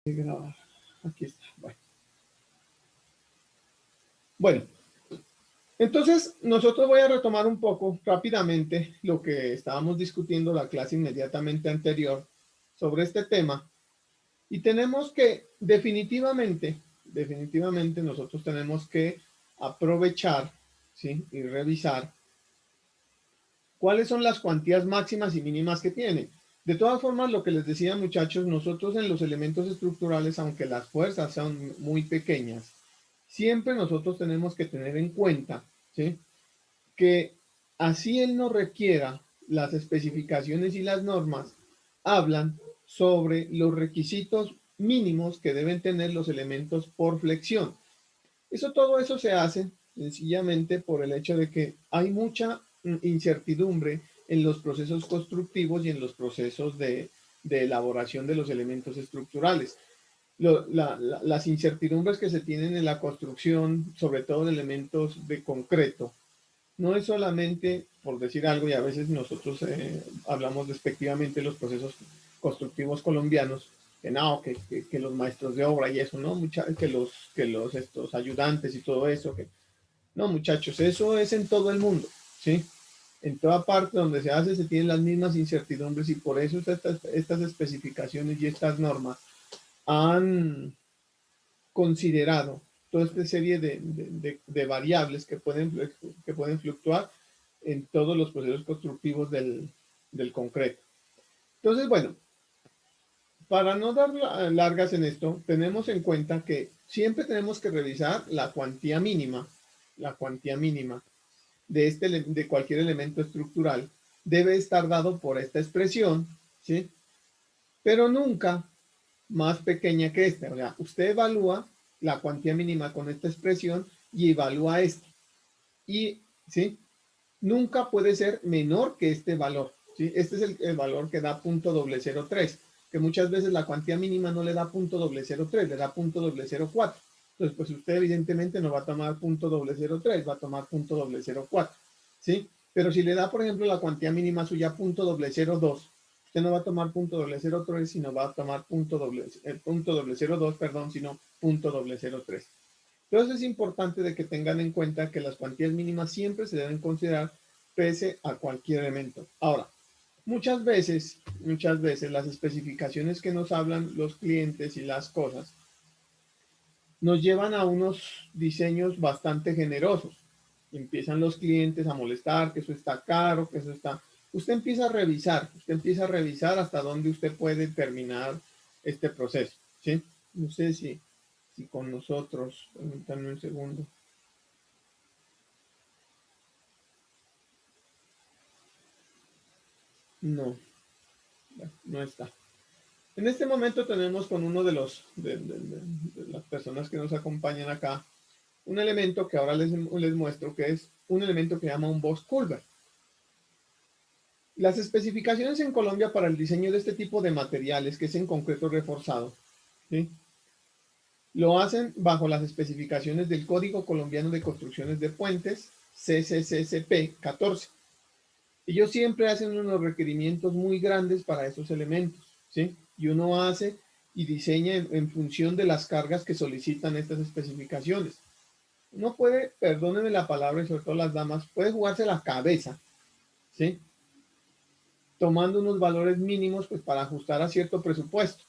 Grabar. Aquí está. Bueno, entonces nosotros voy a retomar un poco rápidamente lo que estábamos discutiendo la clase inmediatamente anterior sobre este tema. Y tenemos que definitivamente nosotros tenemos que aprovechar, ¿sí?, y revisar cuáles son las cuantías máximas y mínimas que tiene. De todas formas, lo que les decía, muchachos, nosotros en los elementos estructurales, aunque las fuerzas son muy pequeñas, siempre nosotros tenemos que tener en cuenta, ¿sí?, que así él no requiera, las especificaciones y las normas hablan sobre los requisitos mínimos que deben tener los elementos por flexión. Todo eso se hace sencillamente por el hecho de que hay mucha incertidumbre en los procesos constructivos y en los procesos de elaboración de los elementos estructurales. Las incertidumbres que se tienen en la construcción, sobre todo de elementos de concreto, no es solamente por decir algo, y a veces nosotros hablamos despectivamente de los procesos constructivos colombianos, que no, que los maestros de obra y eso, ¿no? Que los estos ayudantes y todo eso, que no, muchachos, eso es en todo el mundo, ¿sí? En toda parte donde se hace se tienen las mismas incertidumbres y por eso estas especificaciones y estas normas han considerado toda esta serie de variables que pueden fluctuar en todos los procesos constructivos del concreto. Entonces, bueno, para no dar largas en esto, tenemos en cuenta que siempre tenemos que revisar la cuantía mínima de cualquier elemento estructural debe estar dado por esta expresión, ¿sí? Pero nunca más pequeña que esta. O sea, usted evalúa la cuantía mínima con esta expresión y evalúa esto. Y, ¿sí?, nunca puede ser menor que este valor, ¿sí? Este es el valor que da .003, que muchas veces la cuantía mínima no le da .003, le da .004. Entonces, pues usted evidentemente no va a tomar .003, va a tomar .004, ¿sí? Pero si le da, por ejemplo, la cuantía mínima suya .002, usted no va a tomar .003, sino va a tomar .002, perdón, sino .003. Entonces es importante de que tengan en cuenta que las cuantías mínimas siempre se deben considerar pese a cualquier elemento. Ahora, muchas veces las especificaciones que nos hablan los clientes y las cosas nos llevan a unos diseños bastante generosos. Empiezan los clientes a molestar, que eso está caro, que eso está... Usted empieza a revisar hasta dónde usted puede terminar este proceso, ¿sí? No sé si con nosotros, permítanme un segundo. No, no está. En este momento tenemos con uno de las personas que nos acompañan acá un elemento que ahora les muestro, que es un elemento que se llama un box culver. Las especificaciones en Colombia para el diseño de este tipo de materiales, que es en concreto reforzado, ¿sí?, lo hacen bajo las especificaciones del Código Colombiano de Construcciones de Puentes, CCCP 14. Ellos siempre hacen unos requerimientos muy grandes para esos elementos, ¿sí? Y uno hace y diseña en función de las cargas que solicitan estas especificaciones. Uno puede, perdónenme la palabra y sobre todo las damas, puede jugarse la cabeza, ¿sí?, tomando unos valores mínimos pues para ajustar a cierto presupuesto.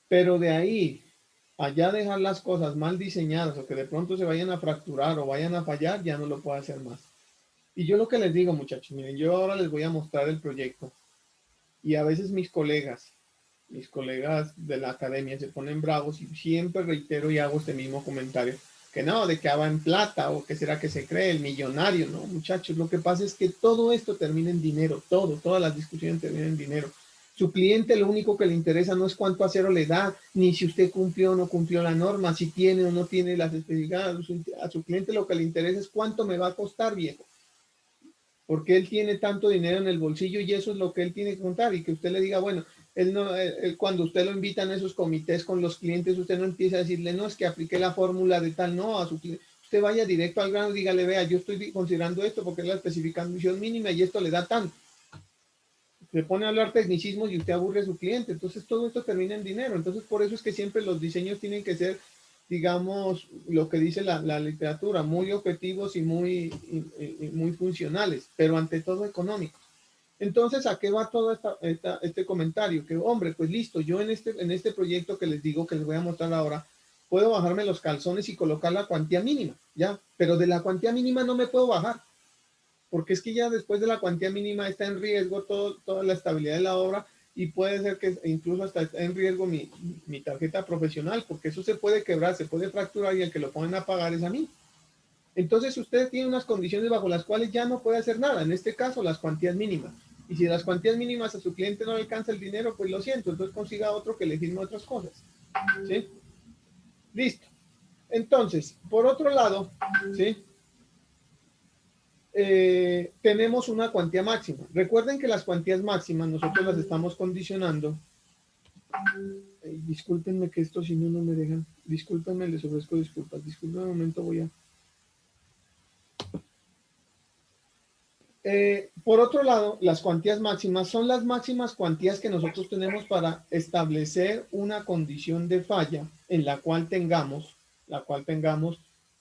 Pero de ahí allá dejar las cosas mal diseñadas o que de pronto se vayan a fracturar o vayan a fallar, ya no lo puede hacer más. Y yo lo que les digo, muchachos, miren, yo ahora les voy a mostrar el proyecto y a veces mis colegas de la academia se ponen bravos y siempre reitero y hago este mismo comentario, que no, de que va en plata o que será que se cree el millonario. No, muchachos, lo que pasa es que todo esto termina en dinero, todas las discusiones terminan en dinero. Su cliente lo único que le interesa no es cuánto acero le da, ni si usted cumplió o no cumplió la norma, si tiene o no tiene las especificaciones. A su cliente lo que le interesa es cuánto me va a costar, viejo, porque él tiene tanto dinero en el bolsillo y eso es lo que él tiene que contar. Y que usted le diga, bueno, él no, cuando usted lo invita en esos comités con los clientes, usted no empieza a decirle, no, es que aplique la fórmula de tal, no, a su cliente. Usted vaya directo al grano, dígale, vea, yo estoy considerando esto porque es la especificación mínima y esto le da tanto. se pone a hablar tecnicismos y usted aburre a su cliente. Entonces todo esto termina en dinero. Entonces por eso es que siempre los diseños tienen que ser, digamos, lo que dice la literatura, muy objetivos y muy funcionales, pero ante todo económicos. Entonces, ¿a qué va todo este comentario? Que, hombre, pues listo, yo en este proyecto que les digo, que les voy a mostrar ahora, puedo bajarme los calzones y colocar la cuantía mínima, ¿ya? Pero de la cuantía mínima no me puedo bajar, porque es que ya después de la cuantía mínima está en riesgo toda la estabilidad de la obra y puede ser que incluso hasta está en riesgo mi tarjeta profesional, porque eso se puede quebrar, se puede fracturar y el que lo ponen a pagar es a mí. Entonces usted tiene unas condiciones bajo las cuales ya no puede hacer nada, en este caso las cuantías mínimas. Y si las cuantías mínimas a su cliente no le alcanza el dinero, pues lo siento, entonces consiga otro que le firme otras cosas. ¿Sí? Listo. Entonces, por otro lado, ¿sí? Tenemos una cuantía máxima. Recuerden que las cuantías máximas nosotros las estamos condicionando. Discúlpenme que esto si no, no me dejan. Discúlpenme, les ofrezco disculpas. Discúlpenme un momento, voy a... por otro lado, las cuantías máximas son las máximas cuantías que nosotros tenemos para establecer una condición de falla en la cual tengamos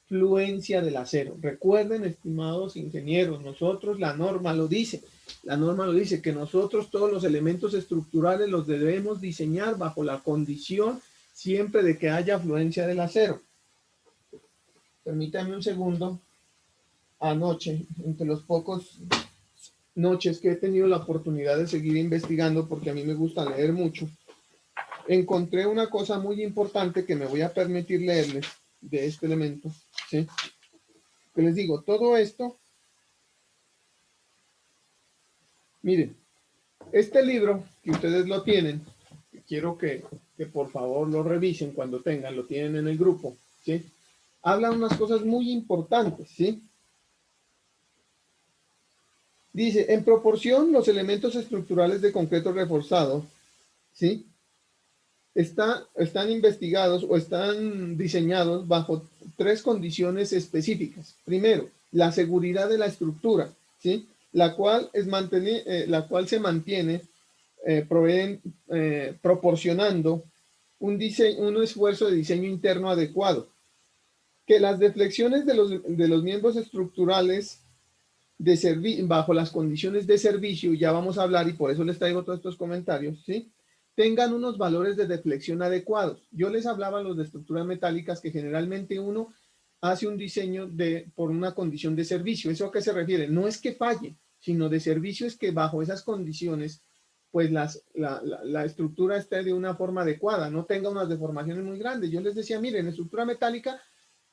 fluencia del acero. Recuerden, estimados ingenieros, nosotros la norma lo dice que nosotros todos los elementos estructurales los debemos diseñar bajo la condición siempre de que haya fluencia del acero. Permítanme un segundo. Anoche, entre los pocos noches que he tenido la oportunidad de seguir investigando, porque a mí me gusta leer mucho, encontré una cosa muy importante que me voy a permitir leerles de este elemento, ¿sí? Que les digo, todo esto, miren, este libro que ustedes lo tienen, quiero que por favor lo revisen cuando tengan, lo tienen en el grupo, ¿sí? Habla unas cosas muy importantes, ¿sí? Dice, en proporción, los elementos estructurales de concreto reforzado, ¿sí? Están investigados o están diseñados bajo tres condiciones específicas. Primero, la seguridad de la estructura, ¿sí? La cual se mantiene proporcionando un esfuerzo de diseño interno adecuado. Que las deflexiones de los miembros estructurales bajo las condiciones de servicio, ya vamos a hablar y por eso les traigo todos estos comentarios, ¿sí? Tengan unos valores de deflexión adecuados. Yo les hablaba los de estructuras metálicas que generalmente uno hace un diseño por una condición de servicio. ¿Eso a qué se refiere? No es que falle, sino de servicio es que bajo esas condiciones pues la estructura esté de una forma adecuada, no tenga unas deformaciones muy grandes. Yo les decía, miren, en estructura metálica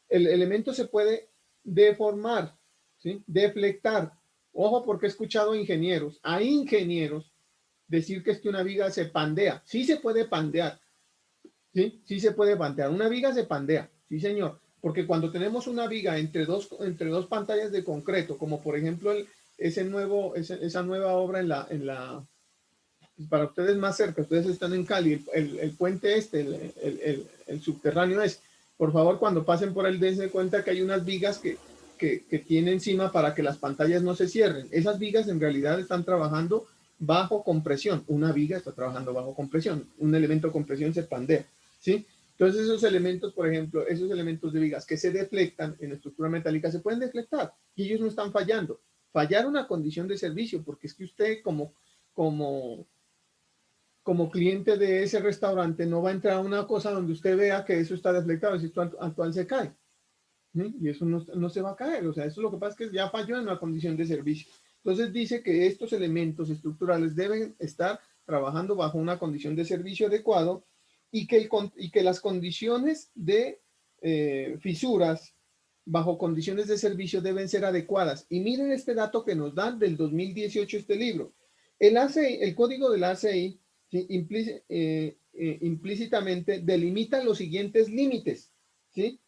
el elemento se puede deformar, ¿sí? Deflectar. Ojo, porque he escuchado a ingenieros decir que es que una viga se pandea. Sí se puede pandear, ¿sí? Sí se puede pandear. Una viga se pandea, sí señor. Porque cuando tenemos una viga entre dos pantallas de concreto, como por ejemplo esa nueva obra para ustedes más cerca, ustedes están en Cali, el puente el subterráneo por favor, cuando pasen por él, dense cuenta que hay unas vigas que tiene encima para que las pantallas no se cierren. Esas vigas en realidad están trabajando bajo compresión. Una viga está trabajando bajo compresión. Un elemento de compresión se pandea, ¿sí? Entonces esos elementos, por ejemplo, esos elementos de vigas que se deflectan en estructura metálica se pueden deflectar y ellos no están fallando. Fallar una condición de servicio, porque es que usted como cliente de ese restaurante no va a entrar a una cosa donde usted vea que eso está deflectado, si esto actual se cae. ¿Sí? Y eso no se va a caer. O sea, eso lo que pasa es que ya falló en una condición de servicio. Entonces dice que estos elementos estructurales deben estar trabajando bajo una condición de servicio adecuado y que las condiciones de fisuras bajo condiciones de servicio deben ser adecuadas. Y miren este dato que nos dan del 2018 este libro. El ACI, el código del ACI, ¿sí? Implícitamente delimita los siguientes límites, ¿sí?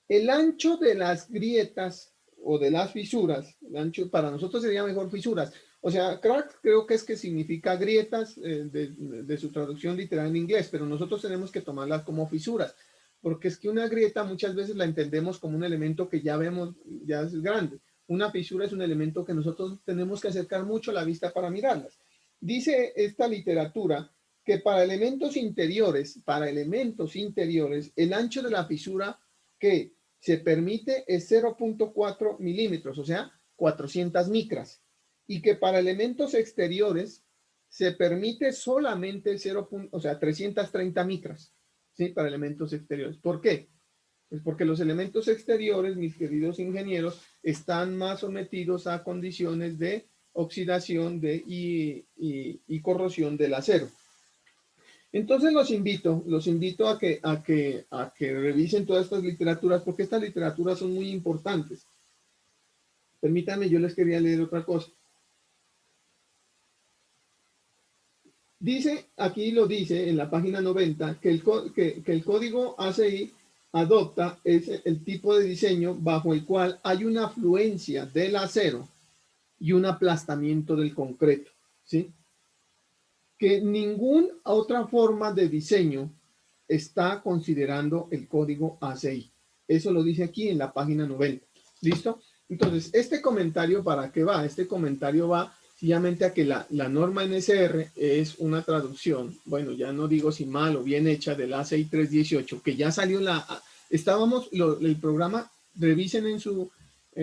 El ancho de las grietas o de las fisuras, el ancho para nosotros sería mejor fisuras. O sea, creo que es que significa grietas de su traducción literal en inglés, pero nosotros tenemos que tomarlas como fisuras, porque es que una grieta muchas veces la entendemos como un elemento que ya vemos, ya es grande. Una fisura es un elemento que nosotros tenemos que acercar mucho la vista para mirarlas. Dice esta literatura que para elementos interiores, el ancho de la fisura que se permite es 0.4 milímetros, o sea, 400 micras, y que para elementos exteriores se permite solamente 0, o sea, 330 micras, ¿sí? Para elementos exteriores. ¿Por qué? Pues porque los elementos exteriores, mis queridos ingenieros, están más sometidos a condiciones de oxidación y corrosión del acero. Entonces los invito a que revisen todas estas literaturas, porque estas literaturas son muy importantes. Permítanme, yo les quería leer otra cosa. Dice, aquí lo dice en la página 90, que el código ACI adopta el tipo de diseño bajo el cual hay una afluencia del acero y un aplastamiento del concreto, ¿sí? Que ninguna otra forma de diseño está considerando el código ACI. Eso lo dice aquí en la página 90. ¿Listo? Entonces, este comentario, ¿para qué va? Este comentario va sencillamente a que la norma NSR es una traducción, bueno, ya no digo si mal o bien hecha, del ACI 318, que ya salió el programa, revisen en su,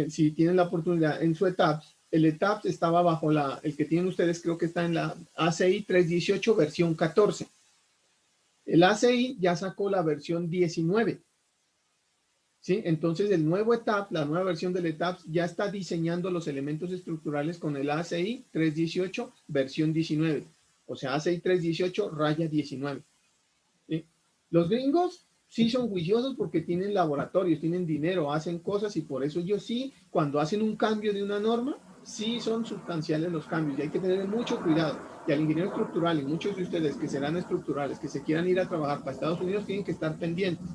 si tienen la oportunidad, en su etapa. El ETAP estaba bajo el que tienen ustedes, creo que está en la ACI 318 versión 14. El ACI ya sacó la versión 19. ¿Sí? Entonces el nuevo ETAP, la nueva versión del ETAP ya está diseñando los elementos estructurales con el ACI 318 versión 19. O sea, ACI 318 raya 19. ¿Sí? Los gringos sí son juiciosos porque tienen laboratorios, tienen dinero, hacen cosas y por eso ellos sí, cuando hacen un cambio de una norma, sí son sustanciales los cambios y hay que tener mucho cuidado. Y al ingeniero estructural y muchos de ustedes que serán estructurales, que se quieran ir a trabajar para Estados Unidos, tienen que estar pendientes.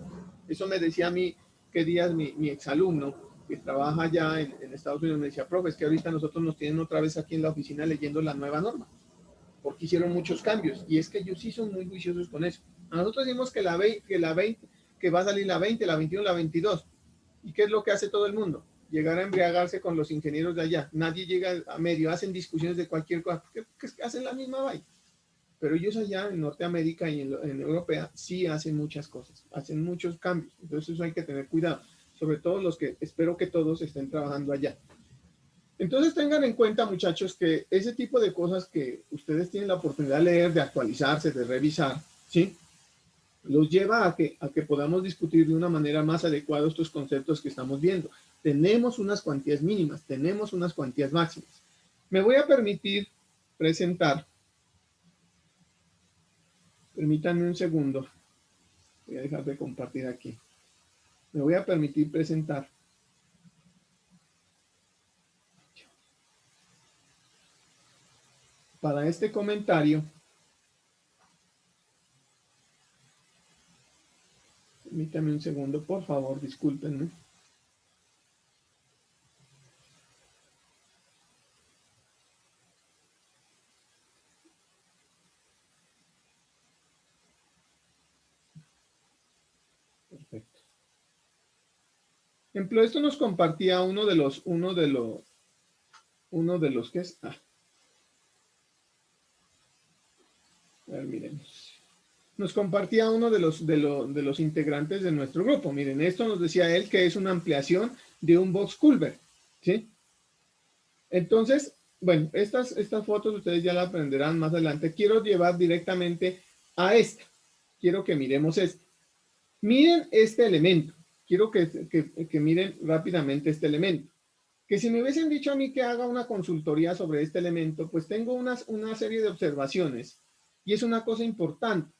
Eso me decía a mí, que días mi exalumno que trabaja allá en Estados Unidos, me decía, profe, es que ahorita nosotros nos tienen otra vez aquí en la oficina leyendo la nueva norma porque hicieron muchos cambios y es que ellos sí son muy juiciosos con eso. A nosotros decimos que la 20, que va a salir la 20, la 21, la 22. ¿Y qué es lo que hace todo el mundo? Llegar a embriagarse con los ingenieros de allá. Nadie llega a medio, hacen discusiones de cualquier cosa, porque hacen la misma vaina. Pero ellos allá en Norteamérica y en Europea sí hacen muchas cosas, hacen muchos cambios. Entonces eso hay que tener cuidado, sobre todo los que espero que todos estén trabajando allá. Entonces tengan en cuenta, muchachos, que ese tipo de cosas que ustedes tienen la oportunidad de leer, de actualizarse, de revisar, ¿sí? Los lleva a que podamos discutir de una manera más adecuada estos conceptos que estamos viendo. Tenemos unas cuantías mínimas, tenemos unas cuantías máximas. Me voy a permitir presentar, permítanme un segundo, voy a dejar de compartir aquí. Me voy a permitir presentar para este comentario. Permítame un segundo, por favor, discúlpenme. Perfecto. Ejemplo, esto nos compartía uno de los que es, a ver, miremos. Nos compartía uno de los integrantes de nuestro grupo. Miren, esto nos decía él que es una ampliación de un box culver, ¿sí? Entonces, bueno, estas fotos ustedes ya las aprenderán más adelante. Quiero llevar directamente a esta. Quiero que miremos esto. Miren este elemento. Quiero que miren rápidamente este elemento. Que si me hubiesen dicho a mí que haga una consultoría sobre este elemento, pues tengo una serie de observaciones y es una cosa importante.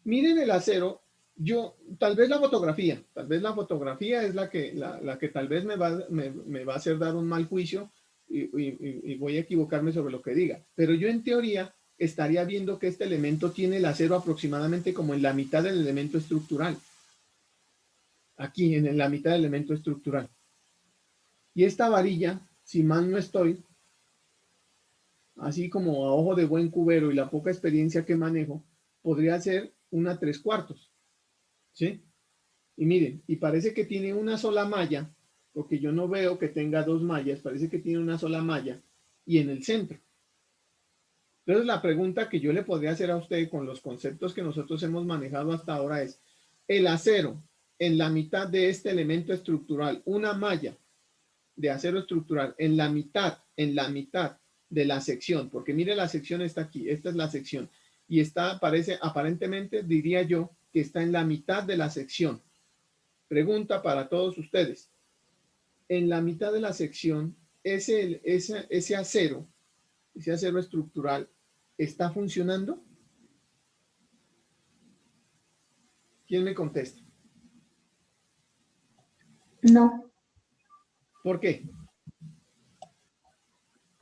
Miren el acero, tal vez la fotografía es la que tal vez me va a hacer dar un mal juicio y voy a equivocarme sobre lo que diga, pero yo en teoría estaría viendo que este elemento tiene el acero aproximadamente como en la mitad del elemento estructural, aquí en la mitad del elemento estructural. Y esta varilla, si mal no estoy, así como a ojo de buen cubero y la poca experiencia que manejo, podría ser una 3/4, ¿sí? Y miren, y parece que tiene una sola malla, porque yo no veo que tenga dos mallas, parece que tiene una sola malla, y en el centro. Entonces, la pregunta que yo le podría hacer a usted con los conceptos que nosotros hemos manejado hasta ahora es, el acero en la mitad de este elemento estructural, una malla de acero estructural en la mitad de la sección, porque mire, la sección está aquí, esta es la sección, y está, parece, aparentemente, diría yo, que está en la mitad de la sección. Pregunta para todos ustedes. En la mitad de la sección, ese acero estructural, ¿está funcionando? ¿Quién me contesta? No, ¿Por qué?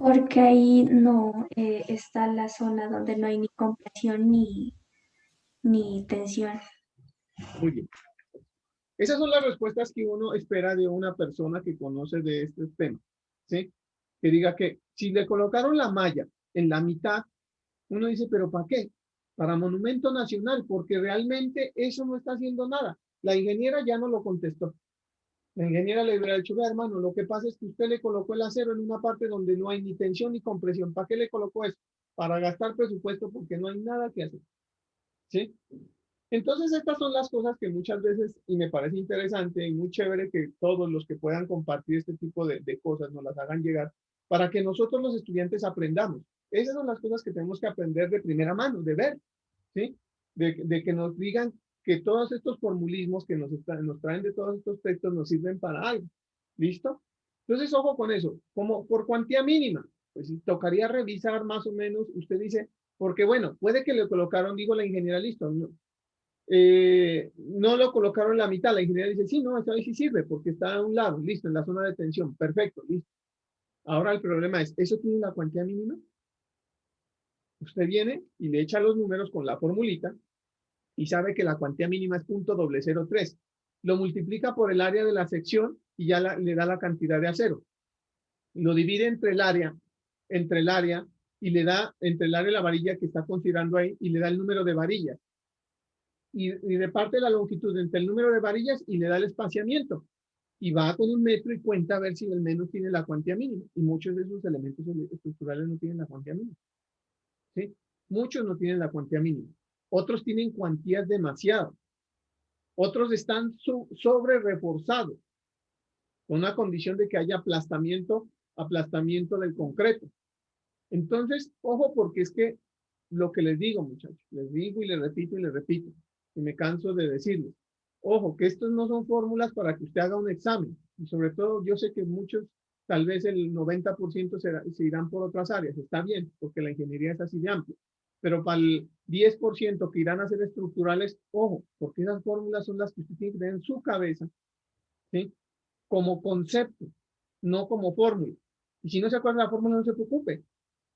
porque ahí no está la zona donde no hay ni compresión ni tensión. Muy bien. Esas son las respuestas que uno espera de una persona que conoce de este tema, ¿sí? Que diga que si le colocaron la malla en la mitad, uno dice, ¿pero para qué? Para Monumento Nacional, porque realmente eso no está haciendo nada. La ingeniera ya no lo contestó. La ingeniera le hubiera dicho, hermano, lo que pasa es que usted le colocó el acero en una parte donde no hay ni tensión ni compresión. ¿Para qué le colocó eso? Para gastar presupuesto porque no hay nada que hacer, ¿sí? Entonces, estas son las cosas que muchas veces, y me parece interesante y muy chévere que todos los que puedan compartir este tipo de cosas nos las hagan llegar para que nosotros los estudiantes aprendamos. Esas son las cosas que tenemos que aprender de primera mano, de ver, ¿sí? De que nos digan que todos estos formulismos que nos traen de todos estos textos nos sirven para algo. ¿Listo? Entonces, ojo con eso. Como por cuantía mínima, pues tocaría revisar más o menos, usted dice, porque bueno, puede que le colocaron, digo la ingeniera, listo, no, no lo colocaron en la mitad. La ingeniera dice, sí, no, esta vez sí sirve porque está a un lado, listo, en la zona de tensión, perfecto, listo. Ahora el problema es, ¿eso tiene la cuantía mínima? Usted viene y le echa los números con la formulita y sabe que la cuantía mínima es 0.003. Lo multiplica por el área de la sección y ya le da la cantidad de acero. Lo divide entre el área y le da entre el área y la varilla que está considerando ahí y le da el número de varillas. Y reparte la longitud entre el número de varillas y le da el espaciamiento. Y va con un metro y cuenta a ver si el menos tiene la cuantía mínima. Y muchos de esos elementos estructurales no tienen la cuantía mínima. ¿Sí? Muchos no tienen la cuantía mínima. Otros tienen cuantías demasiado. Otros están sobre reforzados, con una condición de que haya aplastamiento del concreto. Entonces, ojo, porque es que lo que les digo, muchachos, les digo y les repito, y me canso de decirles, ojo, que estos no son fórmulas para que usted haga un examen, y sobre todo yo sé que muchos, tal vez el 90% se irán por otras áreas, está bien, porque la ingeniería es así de amplia, pero para el 10% que irán a ser estructurales, ojo, porque esas fórmulas son las que usted tiene que tener en su cabeza, ¿sí? Como concepto, no como fórmula. Y si no se acuerda la fórmula, no se preocupe,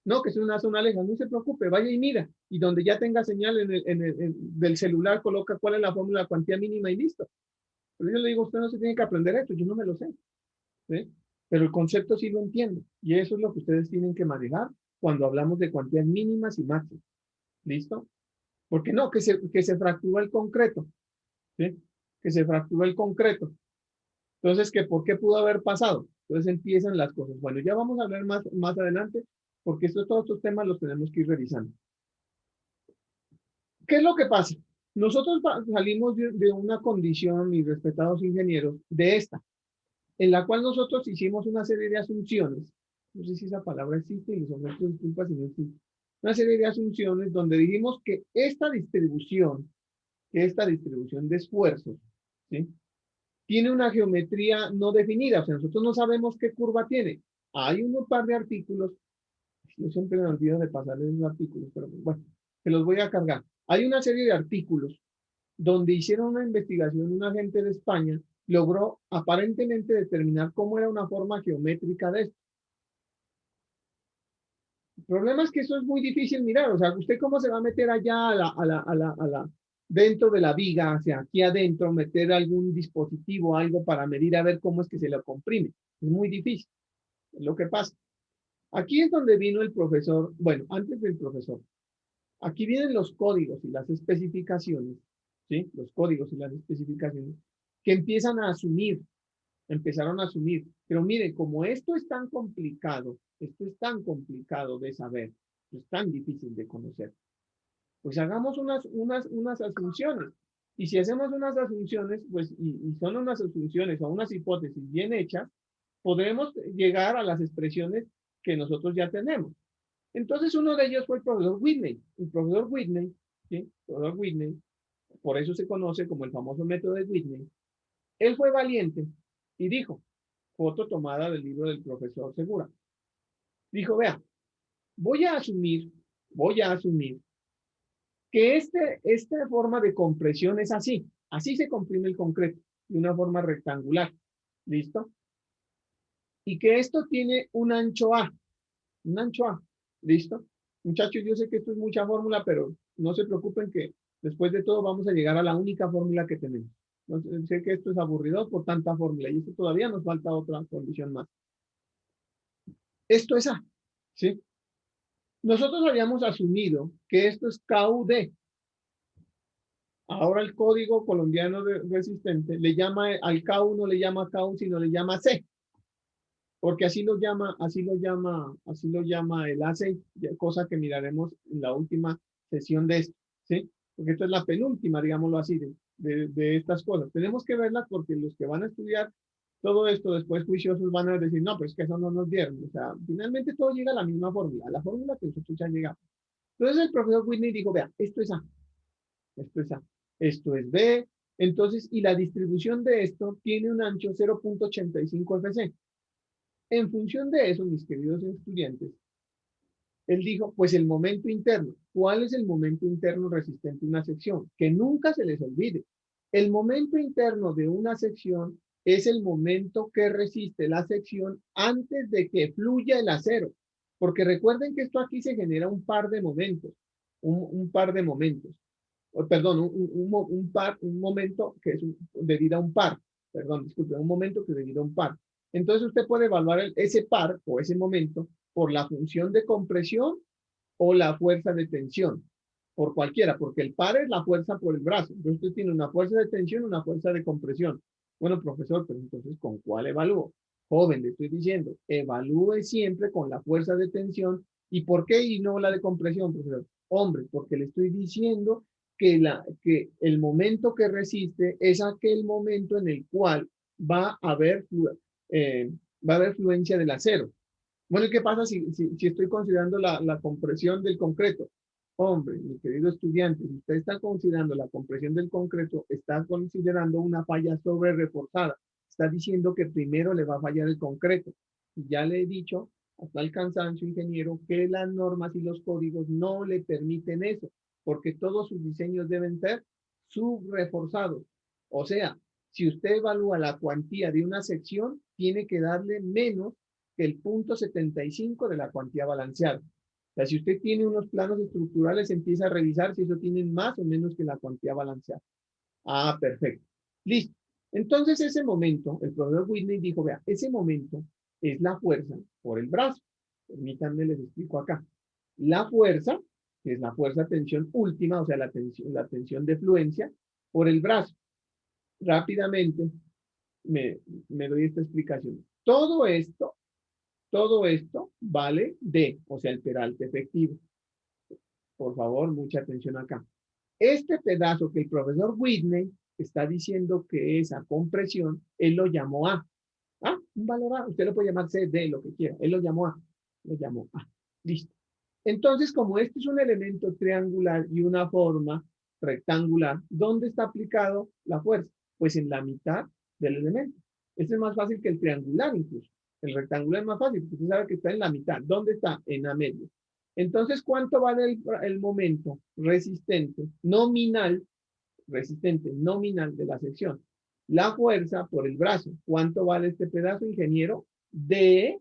no, que es una zona lejos, no se preocupe, vaya y mira. Y donde ya tenga señal del celular, coloca cuál es la fórmula de cuantía mínima y listo. Pero yo le digo, usted no se tiene que aprender esto, yo no me lo sé. ¿Sí? Pero el concepto sí lo entiendo. Y eso es lo que ustedes tienen que manejar cuando hablamos de cuantías mínimas y máximas. ¿Listo? Porque no, que se fracturó el concreto. ¿Sí? Que se fracturó el concreto. Entonces, ¿por qué pudo haber pasado? Entonces empiezan las cosas. Bueno, ya vamos a hablar más adelante, porque todos estos temas los tenemos que ir revisando. ¿Qué es lo que pasa? Nosotros salimos de una condición, mis respetados ingenieros, de esta, en la cual nosotros hicimos una serie de asunciones, no sé si esa palabra existe y les ofrezco disculpas si no existe, una serie de asunciones donde dijimos que esta distribución de esfuerzos, ¿sí? Tiene una geometría no definida, o sea, nosotros no sabemos qué curva tiene. Hay un par de artículos, yo siempre me olvido de pasarles los artículos, pero bueno, se los voy a cargar. Hay una serie de artículos donde hicieron una investigación, un agente de España logró aparentemente determinar cómo era una forma geométrica de esto. El problema es que eso es muy difícil mirar, o sea, ¿usted cómo se va a meter allá dentro de la viga, hacia aquí adentro, meter algún dispositivo, algo para medir a ver cómo es que se lo comprime? Es muy difícil, es lo que pasa. Aquí es donde vino el profesor, bueno, antes del profesor, aquí vienen los códigos y las especificaciones, ¿sí? Los códigos y las especificaciones que empezaron a asumir. Pero mire, como esto es tan complicado de saber, Es tan difícil de conocer. Pues hagamos unas asunciones. Y si hacemos unas asunciones, pues, y son unas asunciones o unas hipótesis bien hechas, podremos llegar a las expresiones que nosotros ya tenemos. Entonces, uno de ellos fue el profesor Whitney. El profesor Whitney, ¿sí? El profesor Whitney, por eso se conoce como el famoso método de Whitney. Él fue valiente y dijo, foto tomada del libro del profesor Segura, dijo, vea, voy a asumir que esta forma de compresión es así. Así se comprime el concreto, de una forma rectangular. ¿Listo? Y que esto tiene un ancho A. Un ancho A. ¿Listo? Muchachos, yo sé que esto es mucha fórmula, pero no se preocupen que después de todo vamos a llegar a la única fórmula que tenemos. Entonces, sé que esto es aburrido por tanta fórmula y esto todavía nos falta otra condición más. Esto es A. ¿Sí? Nosotros habíamos asumido que esto es KUD. Ahora el código colombiano resistente le llama al K1, no le llama K1, sino le llama C, porque así lo llama el AC, cosa que miraremos en la última sesión de esto, ¿sí? Porque esto es la penúltima, digámoslo así, de estas cosas. Tenemos que verlas porque los que van a estudiar todo esto después juiciosos van a decir, no, pero es que eso no nos dieron. O sea, finalmente todo llega a la misma fórmula, a la fórmula que nosotros ya llegamos. Entonces el profesor Whitney dijo, vea, esto es A, esto es A, esto es B, entonces, y la distribución de esto tiene un ancho 0.85 FC. En función de eso, mis queridos estudiantes, él dijo, pues el momento interno. ¿Cuál es el momento interno resistente a una sección? Que nunca se les olvide. El momento interno de una sección es el momento que resiste la sección antes de que fluya el acero. Porque recuerden que esto aquí se genera un par de momentos, un par de momentos. Perdón, un momento que es debido a un par, perdón, disculpe, un momento que es debido a un par. Entonces usted puede evaluar ese par o ese momento por la función de compresión o la fuerza de tensión, por cualquiera, porque el par es la fuerza por el brazo. Entonces usted tiene una fuerza de tensión y una fuerza de compresión. Bueno, profesor, pero entonces, ¿con cuál evalúo? Joven, le estoy diciendo, evalúe siempre con la fuerza de tensión. ¿Y por qué y no la de compresión, profesor? Hombre, porque le estoy diciendo que el momento que resiste es aquel momento en el cual va a haber, eh, va a haber fluencia del acero. Bueno, ¿y qué pasa si estoy considerando la compresión del concreto? Hombre, mi querido estudiante, si usted está considerando la compresión del concreto, está considerando una falla sobre reforzada. Está diciendo que primero le va a fallar el concreto. Y ya le he dicho hasta el cansancio, ingeniero, que las normas y los códigos no le permiten eso, porque todos sus diseños deben ser subreforzados. O sea, si usted evalúa la cuantía de una sección, tiene que darle menos que el punto 75 de la cuantía balanceada. O sea, si usted tiene unos planos estructurales, empieza a revisar si eso tiene más o menos que la cuantía balanceada. Ah, perfecto. Listo. Entonces, ese momento, el profesor Whitney dijo, vea, ese momento es la fuerza por el brazo. Permítanme, les explico acá. La fuerza, que es la fuerza tensión última, o sea, la tensión de fluencia, por el brazo. Rápidamente me doy esta explicación. Todo esto vale D, o sea, el peralte efectivo. Por favor, mucha atención acá. Este pedazo que el profesor Whitney está diciendo que es a compresión, él lo llamó A. Ah, un valor A. Usted lo puede llamar C, D, lo que quiera. Él lo llamó A. Lo llamó A. Listo. Entonces, como este es un elemento triangular y una forma rectangular, ¿dónde está aplicado la fuerza? Pues en la mitad del elemento. Este es más fácil que el triangular incluso. El rectangular es más fácil, porque usted sabe que está en la mitad. ¿Dónde está? En A medio. Entonces, ¿cuánto vale el momento resistente nominal de la sección? La fuerza por el brazo. ¿Cuánto vale este pedazo, ingeniero? De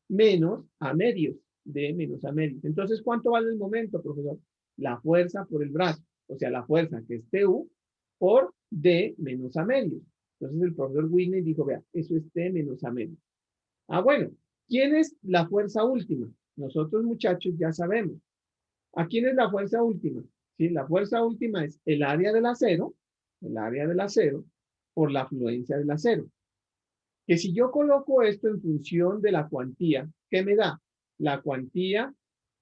menos A medios. De menos A medios. Entonces, ¿cuánto vale el momento, profesor? La fuerza por el brazo. O sea, la fuerza que es TU por D menos A medios. Entonces, el profesor Whitney dijo, vea, eso es T menos A medios. Ah, bueno, ¿quién es la fuerza última? Nosotros, muchachos, ya sabemos. ¿A quién es la fuerza última? ¿Sí? La fuerza última es el área del acero por la fluencia del acero. Que si yo coloco esto en función de la cuantía, ¿qué me da? La cuantía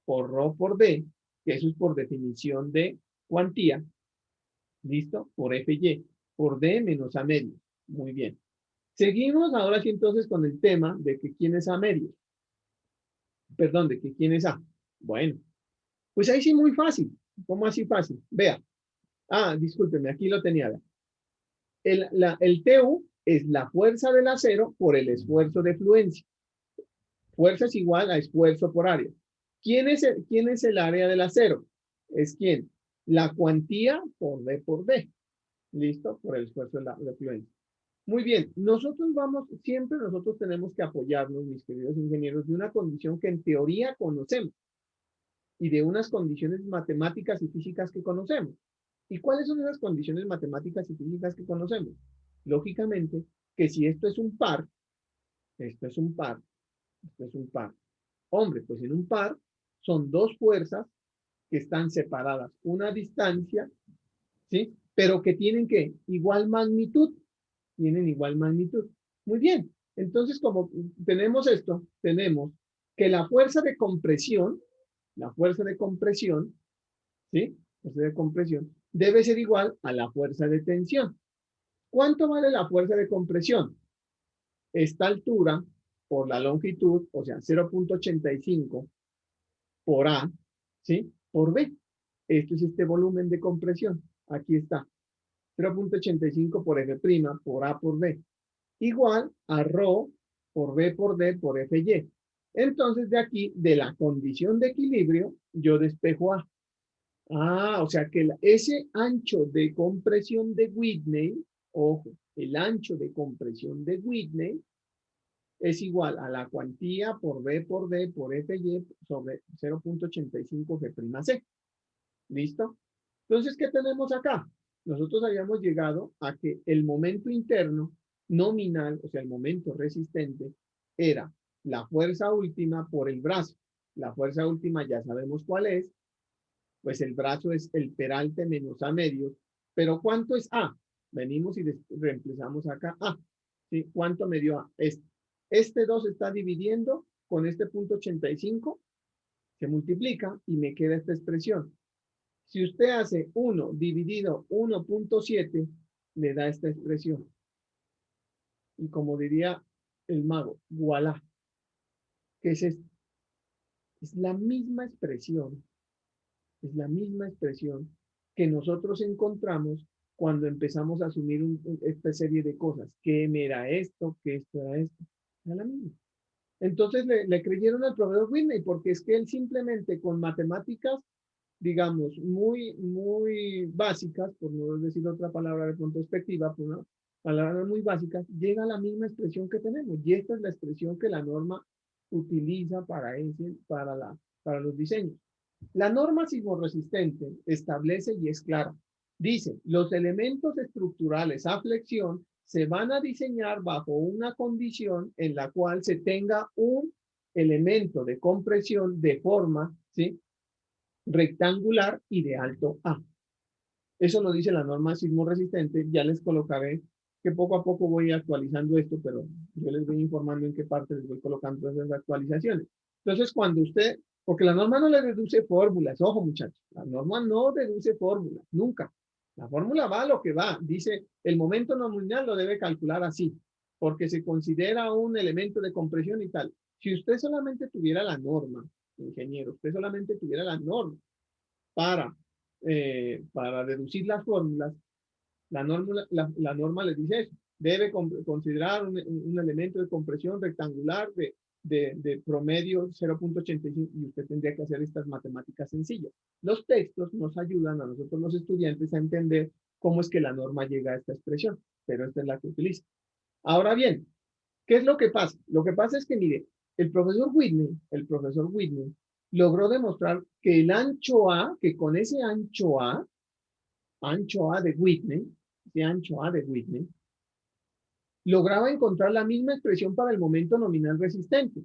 por rho por d, que eso es por definición de cuantía, ¿listo? Por FY, por D menos A medios. Muy bien. Seguimos ahora sí entonces con el tema de que quién es A medios. Perdón, de que quién es A. Bueno, pues ahí sí muy fácil. ¿Cómo así fácil? Vea. Ah, discúlpeme, aquí lo tenía. El TU es la fuerza del acero por el esfuerzo de fluencia. Fuerza es igual a esfuerzo por área. ¿Quién es el área del acero? ¿Es quién? La cuantía por D por D. ¿Listo? Por el esfuerzo de fluencia. Muy bien, siempre nosotros tenemos que apoyarnos, mis queridos ingenieros, de una condición que en teoría conocemos y de unas condiciones matemáticas y físicas que conocemos. ¿Y cuáles son esas condiciones matemáticas y físicas que conocemos? Lógicamente, que si esto es un par, esto es un par, esto es un par. Hombre, pues en un par son dos fuerzas que están separadas una distancia, ¿sí? Pero que tienen que igual magnitud, tienen igual magnitud. Muy bien, entonces como tenemos esto, tenemos que la fuerza de compresión, ¿sí? La fuerza de compresión debe ser igual a la fuerza de tensión. ¿Cuánto vale la fuerza de compresión? Esta altura por la longitud, o sea, 0.85 por A, ¿sí? Por B. Esto es este volumen de compresión. Aquí está. 0.85 por F' por A por B. Igual a ρ por B por D por FY. Entonces, de aquí, de la condición de equilibrio, yo despejo A. Ah, o sea que ese ancho de compresión de Whitney, ojo, el ancho de compresión de Whitney es igual a la cuantía por B por D por FY sobre 0.85 G'(C). ¿Listo? Entonces, ¿qué tenemos acá? Nosotros habíamos llegado a que el momento interno nominal, o sea, el momento resistente, era la fuerza última por el brazo. La fuerza última ya sabemos cuál es, pues el brazo es el peralte menos A medios. Pero ¿cuánto es A? Venimos y reemplazamos acá A. ¿Sí? ¿Cuánto me dio A? Este 2 está dividiendo con este punto 85, se multiplica y me queda esta expresión. Si usted hace 1 dividido 1.7, le da esta expresión. Y como diría el mago, voilà. ¿Qué es esto? Es la misma expresión, es la misma expresión que nosotros encontramos cuando empezamos a asumir esta serie de cosas. ¿Qué me era esto? ¿Qué esto era esto? Era la misma. Entonces le creyeron al profesor Whitney porque es que él simplemente con matemáticas, digamos, muy básicas, por no decir otra palabra de pronto perspectiva, por una palabra muy básicas, llega a la misma expresión que tenemos. Y esta es la expresión que la norma utiliza para los diseños. La norma sismorresistente establece y es clara. Dice, los elementos estructurales a flexión se van a diseñar bajo una condición en la cual se tenga un elemento de compresión de forma, ¿sí?, rectangular y de alto A. Eso lo dice la norma sismorresistente. Ya les colocaré que poco a poco voy actualizando esto, pero yo les voy informando en qué parte les voy colocando esas actualizaciones. Entonces, cuando usted, porque la norma no le deduce fórmulas, ojo muchachos, la norma no deduce fórmulas, nunca. La fórmula va a lo que va. Dice, el momento nominal lo debe calcular así, porque se considera un elemento de compresión y tal. Si usted solamente tuviera la norma, ingeniero, usted solamente tuviera la norma para, para deducir las fórmulas, la norma le dice eso. Debe considerar un elemento de compresión rectangular de promedio 0.85 y usted tendría que hacer estas matemáticas sencillas. Los textos nos ayudan a nosotros los estudiantes a entender cómo es que la norma llega a esta expresión, pero esta es la que utiliza. Ahora bien, ¿qué es lo que pasa? Lo que pasa es que, mire, el profesor Whitney logró demostrar que el ancho A, que con ese ancho A de Whitney, ese ancho A de Whitney, lograba encontrar la misma expresión para el momento nominal resistente.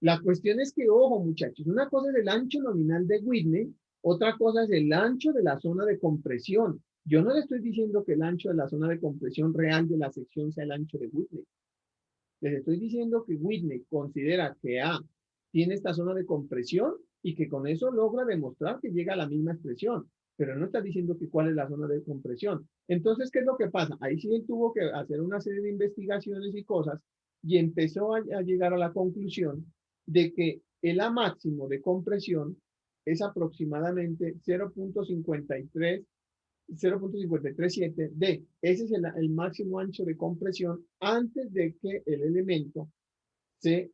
La cuestión es que, ojo muchachos, una cosa es el ancho nominal de Whitney, otra cosa es el ancho de la zona de compresión. Yo no le estoy diciendo que el ancho de la zona de compresión real de la sección sea el ancho de Whitney. Les estoy diciendo que Whitney considera que A tiene esta zona de compresión y que con eso logra demostrar que llega a la misma expresión, pero no está diciendo que cuál es la zona de compresión. Entonces, ¿qué es lo que pasa? Ahí sí él tuvo que hacer una serie de investigaciones y cosas y empezó a llegar a la conclusión de que el A máximo de compresión es aproximadamente 0.537 D. Ese es el máximo ancho de compresión antes de que el elemento se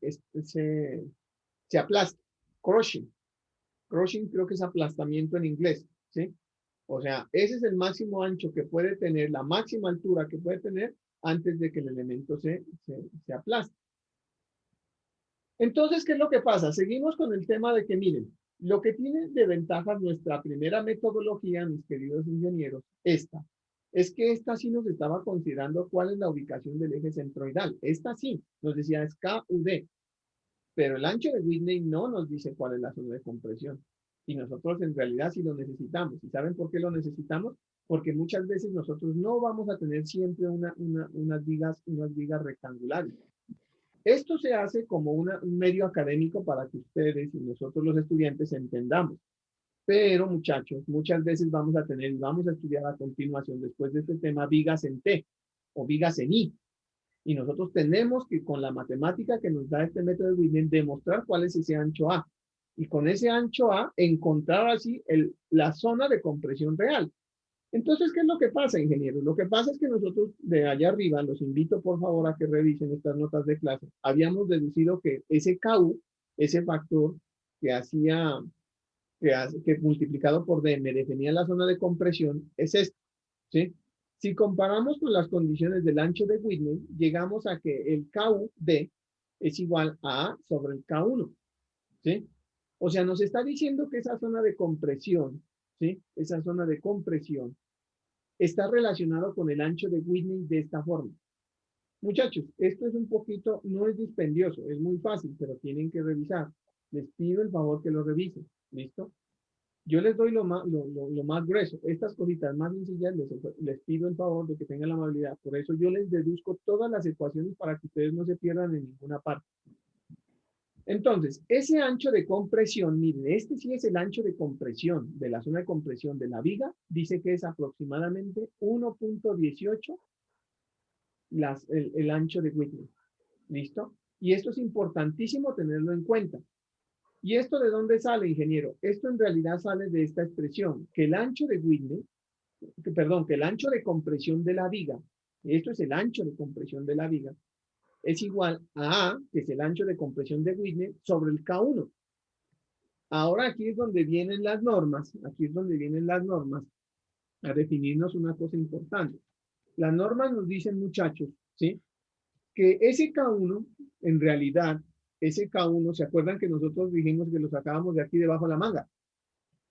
aplaste. Crushing. Crushing creo que es aplastamiento en inglés, ¿sí? O sea, ese es el máximo ancho que puede tener, la máxima altura que puede tener antes de que el elemento se aplaste. Entonces, ¿qué es lo que pasa? Seguimos con el tema de que, miren, lo que tiene de ventaja nuestra primera metodología, mis queridos ingenieros, es que esta sí nos estaba considerando cuál es la ubicación del eje centroidal. Esta sí, nos decía es KUD, pero el ancho de Whitney no nos dice cuál es la zona de compresión. Y nosotros en realidad sí lo necesitamos. ¿Y saben por qué lo necesitamos? Porque muchas veces nosotros no vamos a tener siempre unas vigas rectangulares. Esto se hace como un medio académico para que ustedes y nosotros los estudiantes entendamos. Pero muchachos, muchas veces vamos a estudiar a continuación después de este tema vigas en T o vigas en I. Y nosotros tenemos que con la matemática que nos da este método de Whitney demostrar cuál es ese ancho A. Y con ese ancho A encontrar así la zona de compresión real. Entonces, ¿qué es lo que pasa, ingenieros? Lo que pasa es que nosotros de allá arriba, los invito por favor a que revisen estas notas de clase, habíamos deducido que ese KU, ese factor que hacía, que multiplicado por D me definía la zona de compresión, es esto, ¿sí? Si comparamos con las condiciones del ancho de Whitney, llegamos a que el KUD es igual a A sobre el K1, ¿sí? O sea, nos está diciendo que esa zona de compresión, ¿sí? Esa zona de compresión está relacionado con el ancho de Whitney de esta forma. Muchachos, esto es un poquito, no es dispendioso, es muy fácil, pero tienen que revisar. Les pido el favor que lo revisen. ¿Listo? Yo les doy lo más grueso. Estas cositas más sencillas les pido el favor de que tengan la amabilidad. Por eso yo les deduzco todas las ecuaciones para que ustedes no se pierdan en ninguna parte. Entonces, ese ancho de compresión, miren, este sí es el ancho de compresión de la zona de compresión de la viga, dice que es aproximadamente 1.18 el ancho de Whitney. ¿Listo? Y esto es importantísimo tenerlo en cuenta. ¿Y esto de dónde sale, ingeniero? Esto en realidad sale de esta expresión, que el ancho de Whitney, que el ancho de compresión de la viga, esto es el ancho de compresión de la viga, es igual a A, que es el ancho de compresión de Whitney, sobre el K1. Ahora aquí es donde vienen las normas, a definirnos una cosa importante. Las normas nos dicen, muchachos, ¿sí? Que ese K1, en realidad, ese K1, ¿se acuerdan que nosotros dijimos que lo sacábamos de aquí debajo de la manga?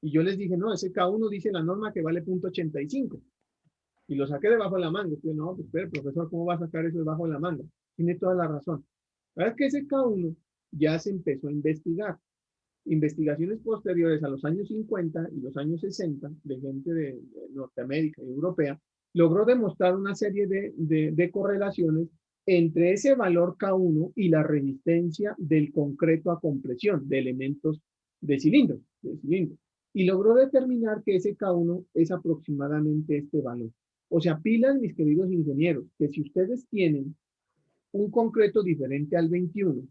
Y yo les dije, no, ese K1 dice la norma que vale 0.85. Y lo saqué debajo de la manga. Yo, no, pues espera, profesor, ¿cómo va a sacar eso debajo de la manga? Tiene toda la razón. La verdad es que ese K1 ya se empezó a investigar. Investigaciones posteriores a los años 50 y los años 60 de gente de Norteamérica y Europea logró demostrar una serie de correlaciones entre ese valor K1 y la resistencia del concreto a compresión de elementos de cilindros. Y logró determinar que ese K1 es aproximadamente este valor. O sea, pilas, mis queridos ingenieros, que si ustedes tienen un concreto diferente al 21,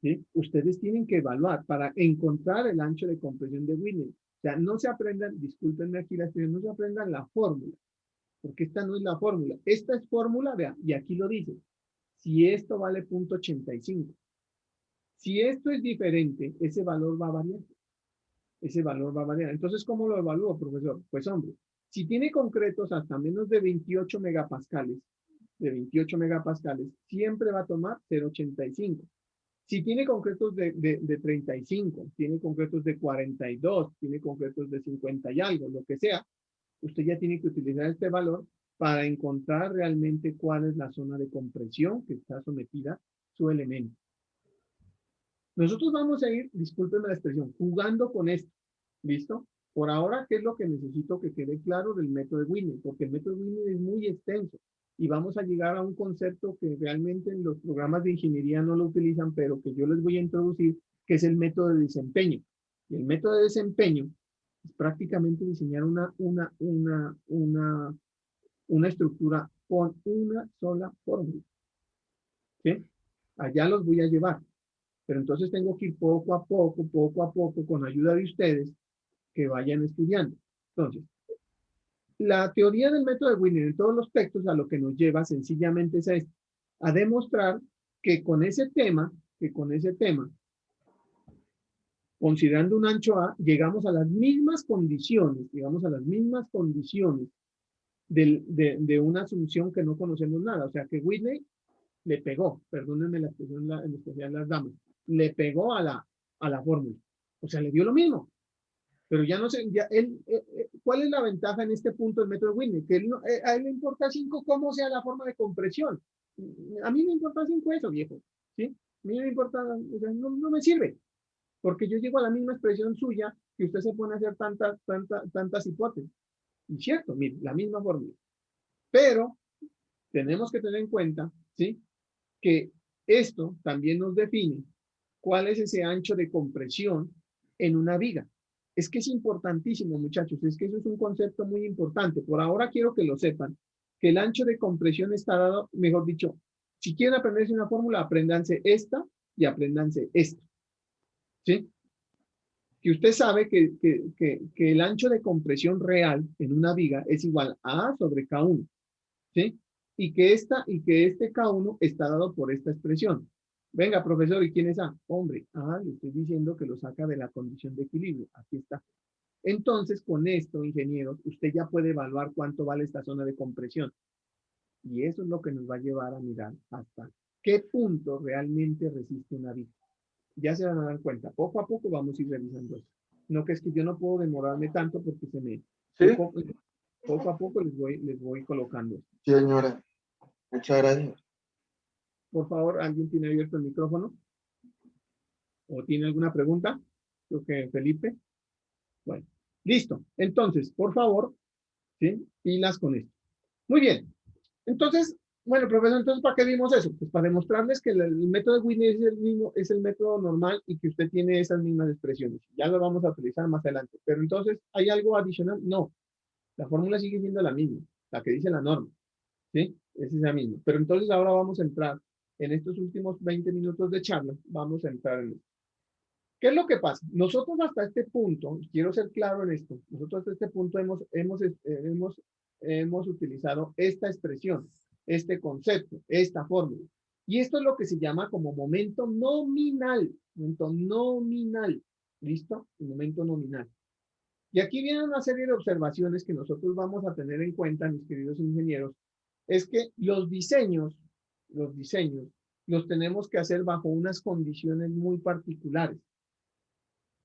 ¿sí? Ustedes tienen que evaluar para encontrar el ancho de compresión de Whitney. O sea, no se aprendan, discúlpenme aquí la expresión, no se aprendan la fórmula, porque esta no es la fórmula. Esta es fórmula, vean, y aquí lo dice. Si esto vale 0.85, si esto es diferente, ese valor va a variar. Ese valor va a variar. Entonces, ¿cómo lo evalúo, profesor? Pues, hombre, si tiene concretos hasta menos de 28 megapascales, siempre va a tomar 0.85. Si tiene concretos de 35, tiene concretos de 42, tiene concretos de 50 y algo, lo que sea, usted ya tiene que utilizar este valor para encontrar realmente cuál es la zona de compresión que está sometida su elemento. Nosotros vamos a ir, discúlpenme la expresión, jugando con esto. ¿Listo? Por ahora, ¿qué es lo que necesito que quede claro del método de Whitney? Porque el método de Whitney es muy extenso y vamos a llegar a un concepto que realmente en los programas de ingeniería no lo utilizan, pero que yo les voy a introducir, que es el método de desempeño. Y el método de desempeño es prácticamente diseñar una estructura con una sola fórmula. ¿Sí? Allá los voy a llevar. Pero entonces tengo que ir poco a poco, con ayuda de ustedes, que vayan estudiando. Entonces, la teoría del método de Wiener en todos los textos a lo que nos lleva sencillamente es a demostrar que con ese tema, considerando un ancho A, llegamos a las mismas condiciones, de una asunción que no conocemos nada. O sea, que Whitney le pegó, perdónenme la expresión, en especial las damas, le pegó a la fórmula. O sea, le dio lo mismo. Pero ya no sé, ¿cuál es la ventaja en este punto del método Whitney? Que a él le importa 5 cómo sea la forma de compresión. A mí me importa 5 eso, viejo. ¿Sí? A mí me importa, o sea, no me sirve. Porque yo llego a la misma expresión suya que usted se pone a hacer tantas hipótesis. Y cierto, mire, la misma fórmula. Pero tenemos que tener en cuenta, ¿sí? Que esto también nos define cuál es ese ancho de compresión en una viga. Es que es importantísimo, muchachos, es que eso es un concepto muy importante. Por ahora quiero que lo sepan, que el ancho de compresión está dado, mejor dicho, si quieren aprenderse una fórmula, apréndanse esta y apréndanse esta. ¿Sí? Que usted sabe que el ancho de compresión real en una viga es igual a A sobre K1. ¿Sí? Y que este K1 está dado por esta expresión. Venga, profesor, ¿y quién es A? Hombre, le estoy diciendo que lo saca de la condición de equilibrio. Aquí está. Entonces, con esto, ingenieros, usted ya puede evaluar cuánto vale esta zona de compresión. Y eso es lo que nos va a llevar a mirar hasta qué punto realmente resiste una viga. Ya se van a dar cuenta. Poco a poco vamos a ir revisando eso. No que es que yo no puedo demorarme tanto porque ¿Sí? Poco a poco les voy colocando. Sí, señora. Muchas gracias. Por favor, ¿alguien tiene abierto el micrófono? ¿O tiene alguna pregunta? Creo que Felipe. Bueno, listo. Entonces, por favor, ¿sí? Pilas con esto. Muy bien. Entonces, bueno, profesor, entonces, ¿para qué vimos eso? Pues para demostrarles que el método de Whitney es el mismo, es el método normal y que usted tiene esas mismas expresiones. Ya lo vamos a utilizar más adelante. Pero entonces, ¿hay algo adicional? No. La fórmula sigue siendo la misma, la que dice la norma. ¿Sí? Es esa misma. Pero entonces ahora vamos a entrar en estos últimos 20 minutos de charla, vamos a entrar en esto. ¿Qué es lo que pasa? Nosotros hasta este punto, quiero ser claro en esto, nosotros hasta este punto hemos utilizado esta expresión, este concepto, esta fórmula. Y esto es lo que se llama como momento nominal. Momento nominal. ¿Listo? El momento nominal. Y aquí viene una serie de observaciones que nosotros vamos a tener en cuenta, mis queridos ingenieros, es que los diseños los tenemos que hacer bajo unas condiciones muy particulares.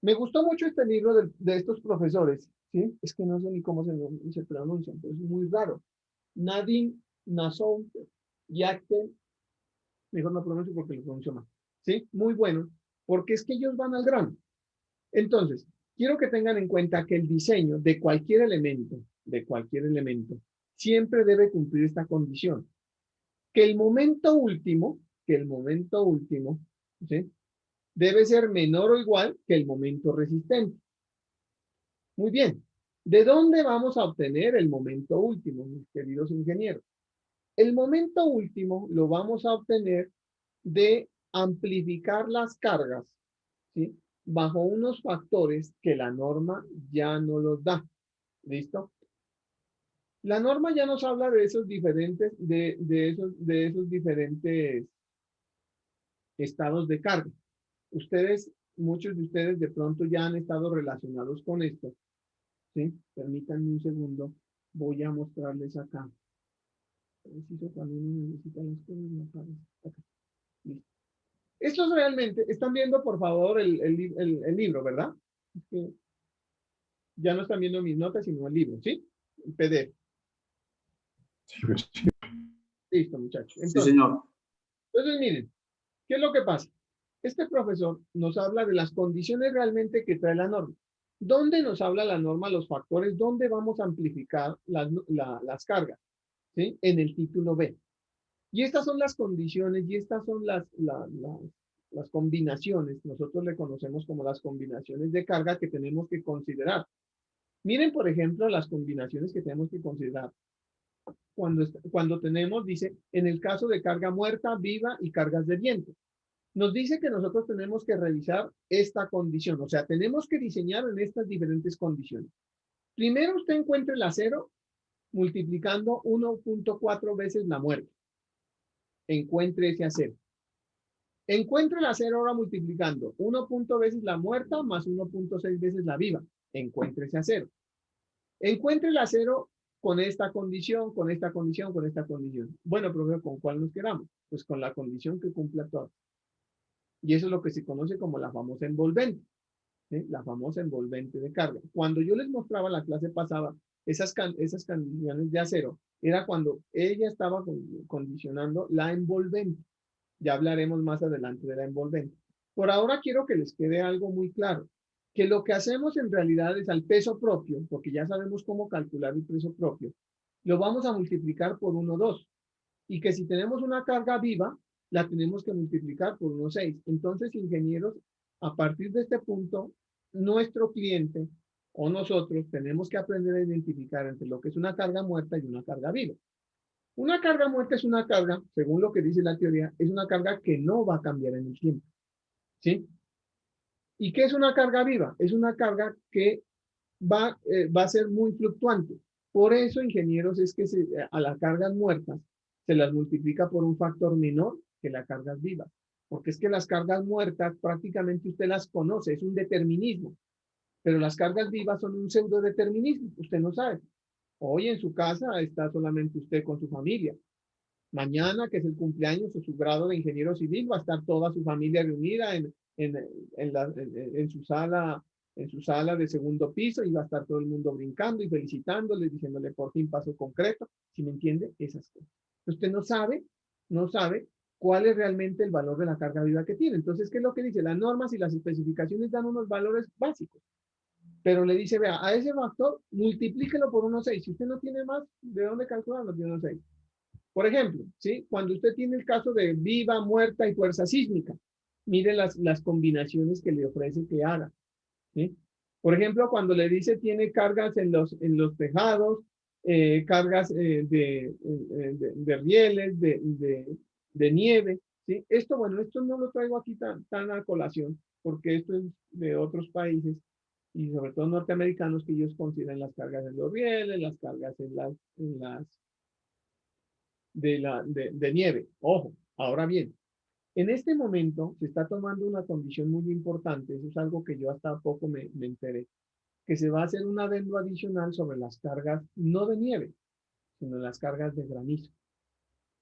Me gustó mucho este libro de estos profesores, ¿sí? Es que no sé ni cómo se pronuncia, pero es muy raro. Nadine, Nassour, Yachten, mejor no pronuncio porque lo pronuncio mal, ¿sí? Muy bueno, porque es que ellos van al grano. Entonces, quiero que tengan en cuenta que el diseño de cualquier elemento, siempre debe cumplir esta condición. Que el momento último, ¿sí? Debe ser menor o igual que el momento resistente. Muy bien. ¿De dónde vamos a obtener el momento último, mis queridos ingenieros? El momento último lo vamos a obtener de amplificar las cargas, ¿sí? Bajo unos factores que la norma ya no los da. ¿Listo? La norma ya nos habla de esos diferentes, de esos diferentes estados de carga. Muchos de ustedes de pronto ya han estado relacionados con esto. ¿Sí? Permítanme un segundo. Voy a mostrarles acá. Preciso cuando uno necesita las cosas, no aparece. Acá. Listo. Estos realmente, están viendo por favor el libro, ¿verdad? Es que ya no están viendo mis notas, sino el libro, ¿sí? El PDF. Sí. Listo, muchachos. Sí, señor. Entonces, miren, ¿qué es lo que pasa? Este profesor nos habla de las condiciones realmente que trae la norma. ¿Dónde nos habla la norma, los factores? ¿Dónde vamos a amplificar las cargas? ¿Sí? En el título B. Y estas son las condiciones y estas son las combinaciones, nosotros le conocemos como las combinaciones de carga que tenemos que considerar. Miren, por ejemplo, las combinaciones que tenemos que considerar. Cuando tenemos, dice, en el caso de carga muerta, viva y cargas de viento. Nos dice que nosotros tenemos que revisar esta condición, o sea, tenemos que diseñar en estas diferentes condiciones. Primero usted encuentra el acero multiplicando 1.4 veces la muerte. Encuentre ese acero. Encuentre el acero ahora multiplicando 1 veces la muerta más 1.6 veces la viva. Encuentre ese acero. Encuentre el acero con esta condición, con esta condición, con esta condición. Bueno, profesor, ¿con cuál nos quedamos? Pues con la condición que cumpla todas. Y eso es lo que se conoce como la famosa envolvente. ¿Sí? La famosa envolvente de carga. Cuando yo les mostraba la clase pasada esas condiciones de acero, era cuando ella estaba condicionando la envolvente. Ya hablaremos más adelante de la envolvente. Por ahora quiero que les quede algo muy claro, que lo que hacemos en realidad es al peso propio, porque ya sabemos cómo calcular el peso propio, lo vamos a multiplicar por 1,2. Y que si tenemos una carga viva, la tenemos que multiplicar por 1,6. Entonces, ingenieros, a partir de este punto, nuestro cliente o nosotros tenemos que aprender a identificar entre lo que es una carga muerta y una carga viva. Una carga muerta es una carga, según lo que dice la teoría, es una carga que no va a cambiar en el tiempo. ¿Sí? ¿Y qué es una carga viva? Es una carga que va a ser muy fluctuante. Por eso, ingenieros, es que a las cargas muertas se las multiplica por un factor menor que las cargas vivas. Porque es que las cargas muertas prácticamente usted las conoce, es un determinismo. Pero las cargas vivas son un pseudodeterminismo, usted no sabe. Hoy en su casa está solamente usted con su familia. Mañana, que es el cumpleaños o su grado de ingeniero civil, va a estar toda su familia reunida en su sala de segundo piso y va a estar todo el mundo brincando y felicitándole, diciéndole por fin paso concreto. ¿Sí me entiende? Esas cosas. Usted no sabe cuál es realmente el valor de la carga viva que tiene. Entonces, ¿qué es lo que dice? Las normas y las especificaciones dan unos valores básicos. Pero le dice, vea, a ese factor multiplíquelo por 1,6. Si usted no tiene más, ¿de dónde calcularlo? De 1,6. Por ejemplo, ¿sí? Cuando usted tiene el caso de viva, muerta y fuerza sísmica, mire las combinaciones que le ofrece que haga. ¿Sí? Por ejemplo, cuando le dice tiene cargas en los tejados, cargas de rieles, de nieve. ¿Sí? Esto, bueno, esto no lo traigo aquí tan a colación, porque esto es de otros países y sobre todo norteamericanos que ellos consideran las cargas en los rieles, las cargas de nieve. Ojo, ahora bien, en este momento se está tomando una condición muy importante, eso es algo que yo hasta poco me enteré, que se va a hacer un adendo adicional sobre las cargas no de nieve, sino las cargas de granizo.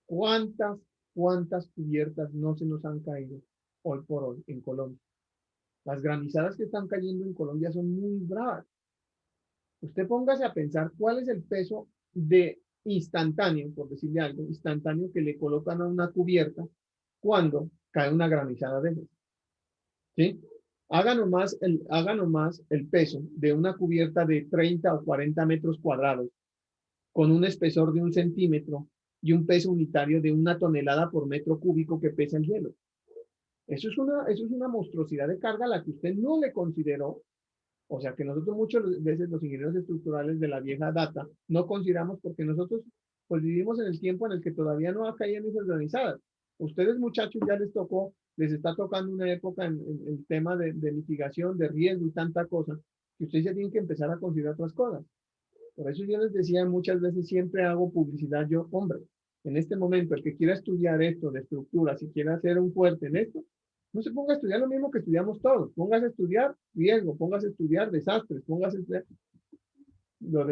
¿Cuántas cubiertas no se nos han caído hoy por hoy en Colombia? Las granizadas que están cayendo en Colombia son muy bravas. Usted póngase a pensar cuál es el peso de instantáneo, por decirle algo, instantáneo que le colocan a una cubierta cuando cae una granizada de esas. ¿Sí? Haga nomás el peso de una cubierta de 30 o 40 metros cuadrados con un espesor de 1 centímetro y un peso unitario de 1 tonelada por metro cúbico que pesa el hielo. Eso es una monstruosidad de carga a la que usted no le consideró. O sea que nosotros muchas veces los ingenieros estructurales de la vieja data no consideramos porque nosotros pues vivimos en el tiempo en el que todavía no caían esas granizadas. Ustedes muchachos ya les está tocando una época en el tema de mitigación, de riesgo y tanta cosa, que ustedes ya tienen que empezar a considerar otras cosas. Por eso yo les decía muchas veces, siempre hago publicidad yo, hombre, en este momento el que quiera estudiar esto de estructura, si quiere hacer un fuerte en esto, no se ponga a estudiar lo mismo que estudiamos todos. Póngase a estudiar riesgo, póngase a estudiar desastres, póngase a estudiar lo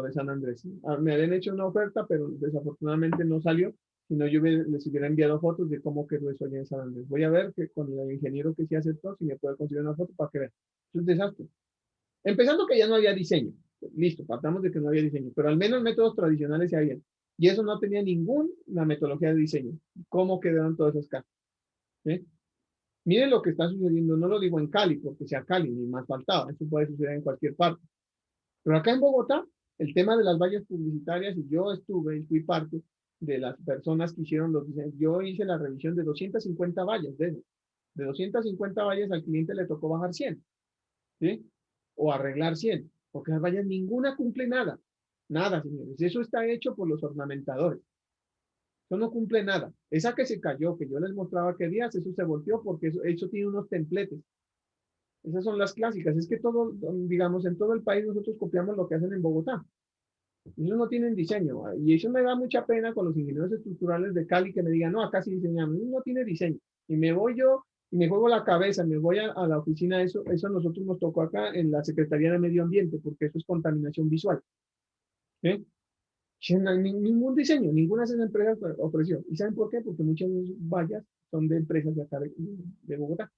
de San Andrés. Me habían hecho una oferta, pero desafortunadamente no salió. Si no, yo les hubiera enviado fotos de cómo quedó eso allá en San Andrés. Voy a ver que con el ingeniero que sí aceptó, si me puede conseguir una foto para que vean. Es un desastre. Empezando que ya no había diseño. Listo, partamos de que no había diseño, pero al menos métodos tradicionales se habían. Y eso no tenía ninguna metodología de diseño. ¿Cómo quedaron todas esas casas? ¿Sí? Miren lo que está sucediendo, no lo digo en Cali, porque sea Cali, ni más faltaba, eso puede suceder en cualquier parte. Pero acá en Bogotá, el tema de las vallas publicitarias, y yo estuve y fui parte, de las personas que hicieron los diseños. Yo hice la revisión de 250 vallas. De 250 vallas al cliente le tocó bajar 100, ¿sí? O arreglar 100, porque las vallas ninguna cumple nada. Nada, señores. Eso está hecho por los ornamentadores. Eso no cumple nada. Esa que se cayó, que yo les mostraba que días, eso se volteó porque eso tiene unos templetes. Esas son las clásicas. Es que todo, digamos, en todo el país nosotros copiamos lo que hacen en Bogotá. Ellos no tienen diseño. Y eso me da mucha pena con los ingenieros estructurales de Cali que me digan, no, acá sí diseñamos. No tiene diseño. Y me voy yo y me juego la cabeza, me voy a la oficina. Eso a nosotros nos tocó acá en la Secretaría de Medio Ambiente, porque eso es contaminación visual. ¿Sí? Ningún diseño, ninguna de esas empresas ofreció. ¿Y saben por qué? Porque muchas vallas son de empresas de acá de Bogotá.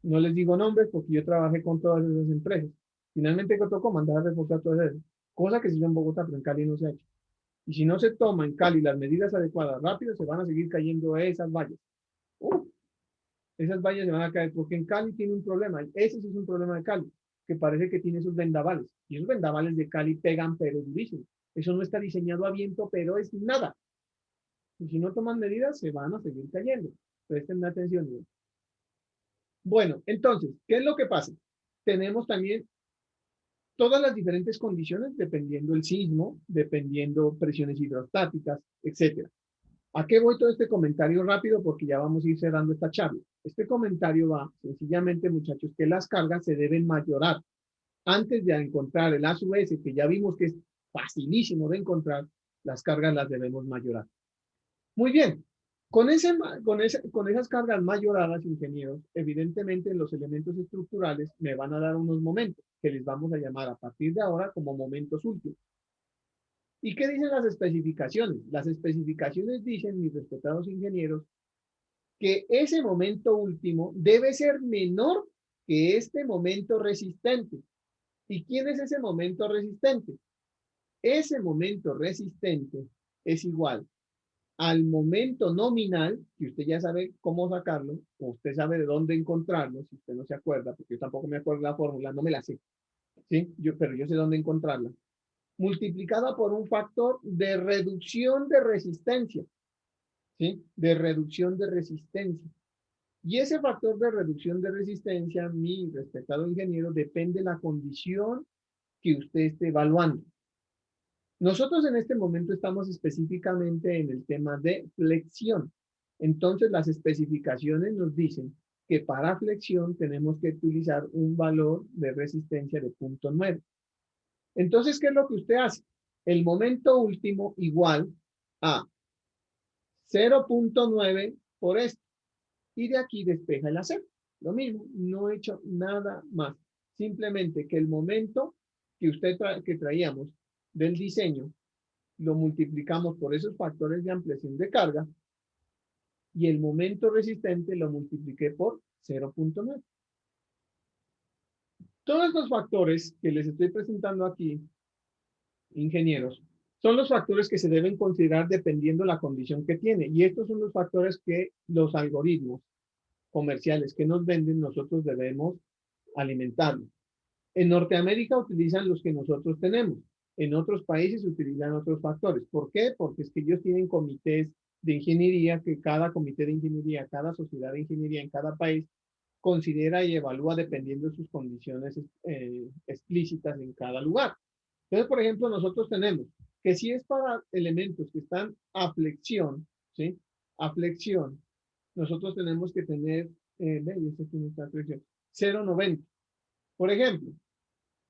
No les digo nombres porque yo trabajé con todas esas empresas. Finalmente, ¿qué tocó? Mandar a reportar todas esas. Cosa que se hizo en Bogotá, pero en Cali no se ha hecho. Y si no se toma en Cali las medidas adecuadas rápido, se van a seguir cayendo esas vallas. Esas vallas se van a caer porque en Cali tiene un problema. Ese sí es un problema de Cali, que parece que tiene esos vendavales. Y esos vendavales de Cali pegan, pero durísimo. Eso no está diseñado a viento, pero es nada. Y si no toman medidas, se van a seguir cayendo. Presten atención. Bueno, entonces, ¿qué es lo que pasa? Tenemos también todas las diferentes condiciones dependiendo el sismo, dependiendo presiones hidrostáticas, etcétera. ¿A qué voy todo este comentario rápido? Porque ya vamos a ir cerrando esta charla. Este comentario va sencillamente, muchachos, que las cargas se deben mayorar. Antes de encontrar el A sub S, que ya vimos que es facilísimo de encontrar, las cargas las debemos mayorar. Muy bien. Con esas cargas mayoradas, ingenieros, evidentemente los elementos estructurales me van a dar unos momentos que les vamos a llamar a partir de ahora como momentos últimos. ¿Y qué dicen las especificaciones? Las especificaciones dicen, mis respetados ingenieros, que ese momento último debe ser menor que este momento resistente. ¿Y quién es ese momento resistente? Ese momento resistente es igual al momento nominal, que usted ya sabe cómo sacarlo, o usted sabe de dónde encontrarlo, si usted no se acuerda, porque yo tampoco me acuerdo la fórmula, no me la sé, ¿sí? Pero yo sé dónde encontrarla. Multiplicada por un factor de reducción de resistencia, ¿sí? De reducción de resistencia. Y ese factor de reducción de resistencia, mi respetado ingeniero, depende de la condición que usted esté evaluando. Nosotros en este momento estamos específicamente en el tema de flexión. Entonces, las especificaciones nos dicen que para flexión tenemos que utilizar un valor de resistencia de 0.9. Entonces, ¿qué es lo que usted hace? El momento último igual a 0.9 por esto. Y de aquí despeja el acero. Lo mismo, no he hecho nada más. Simplemente que el momento que traíamos del diseño lo multiplicamos por esos factores de ampliación de carga y el momento resistente lo multipliqué por 0.9. Todos estos factores que les estoy presentando aquí, ingenieros, son los factores que se deben considerar dependiendo la condición que tiene. Y estos son los factores que los algoritmos comerciales que nos venden, nosotros debemos alimentarlos. En Norteamérica utilizan los que nosotros tenemos. En otros países utilizan otros factores. ¿Por qué? Porque es que ellos tienen comités de ingeniería, que cada comité de ingeniería, cada sociedad de ingeniería en cada país considera y evalúa dependiendo de sus condiciones explícitas en cada lugar. Entonces, por ejemplo, nosotros tenemos que si es para elementos que están a flexión, ¿sí? A flexión, nosotros tenemos que tener, 0.90. Por ejemplo,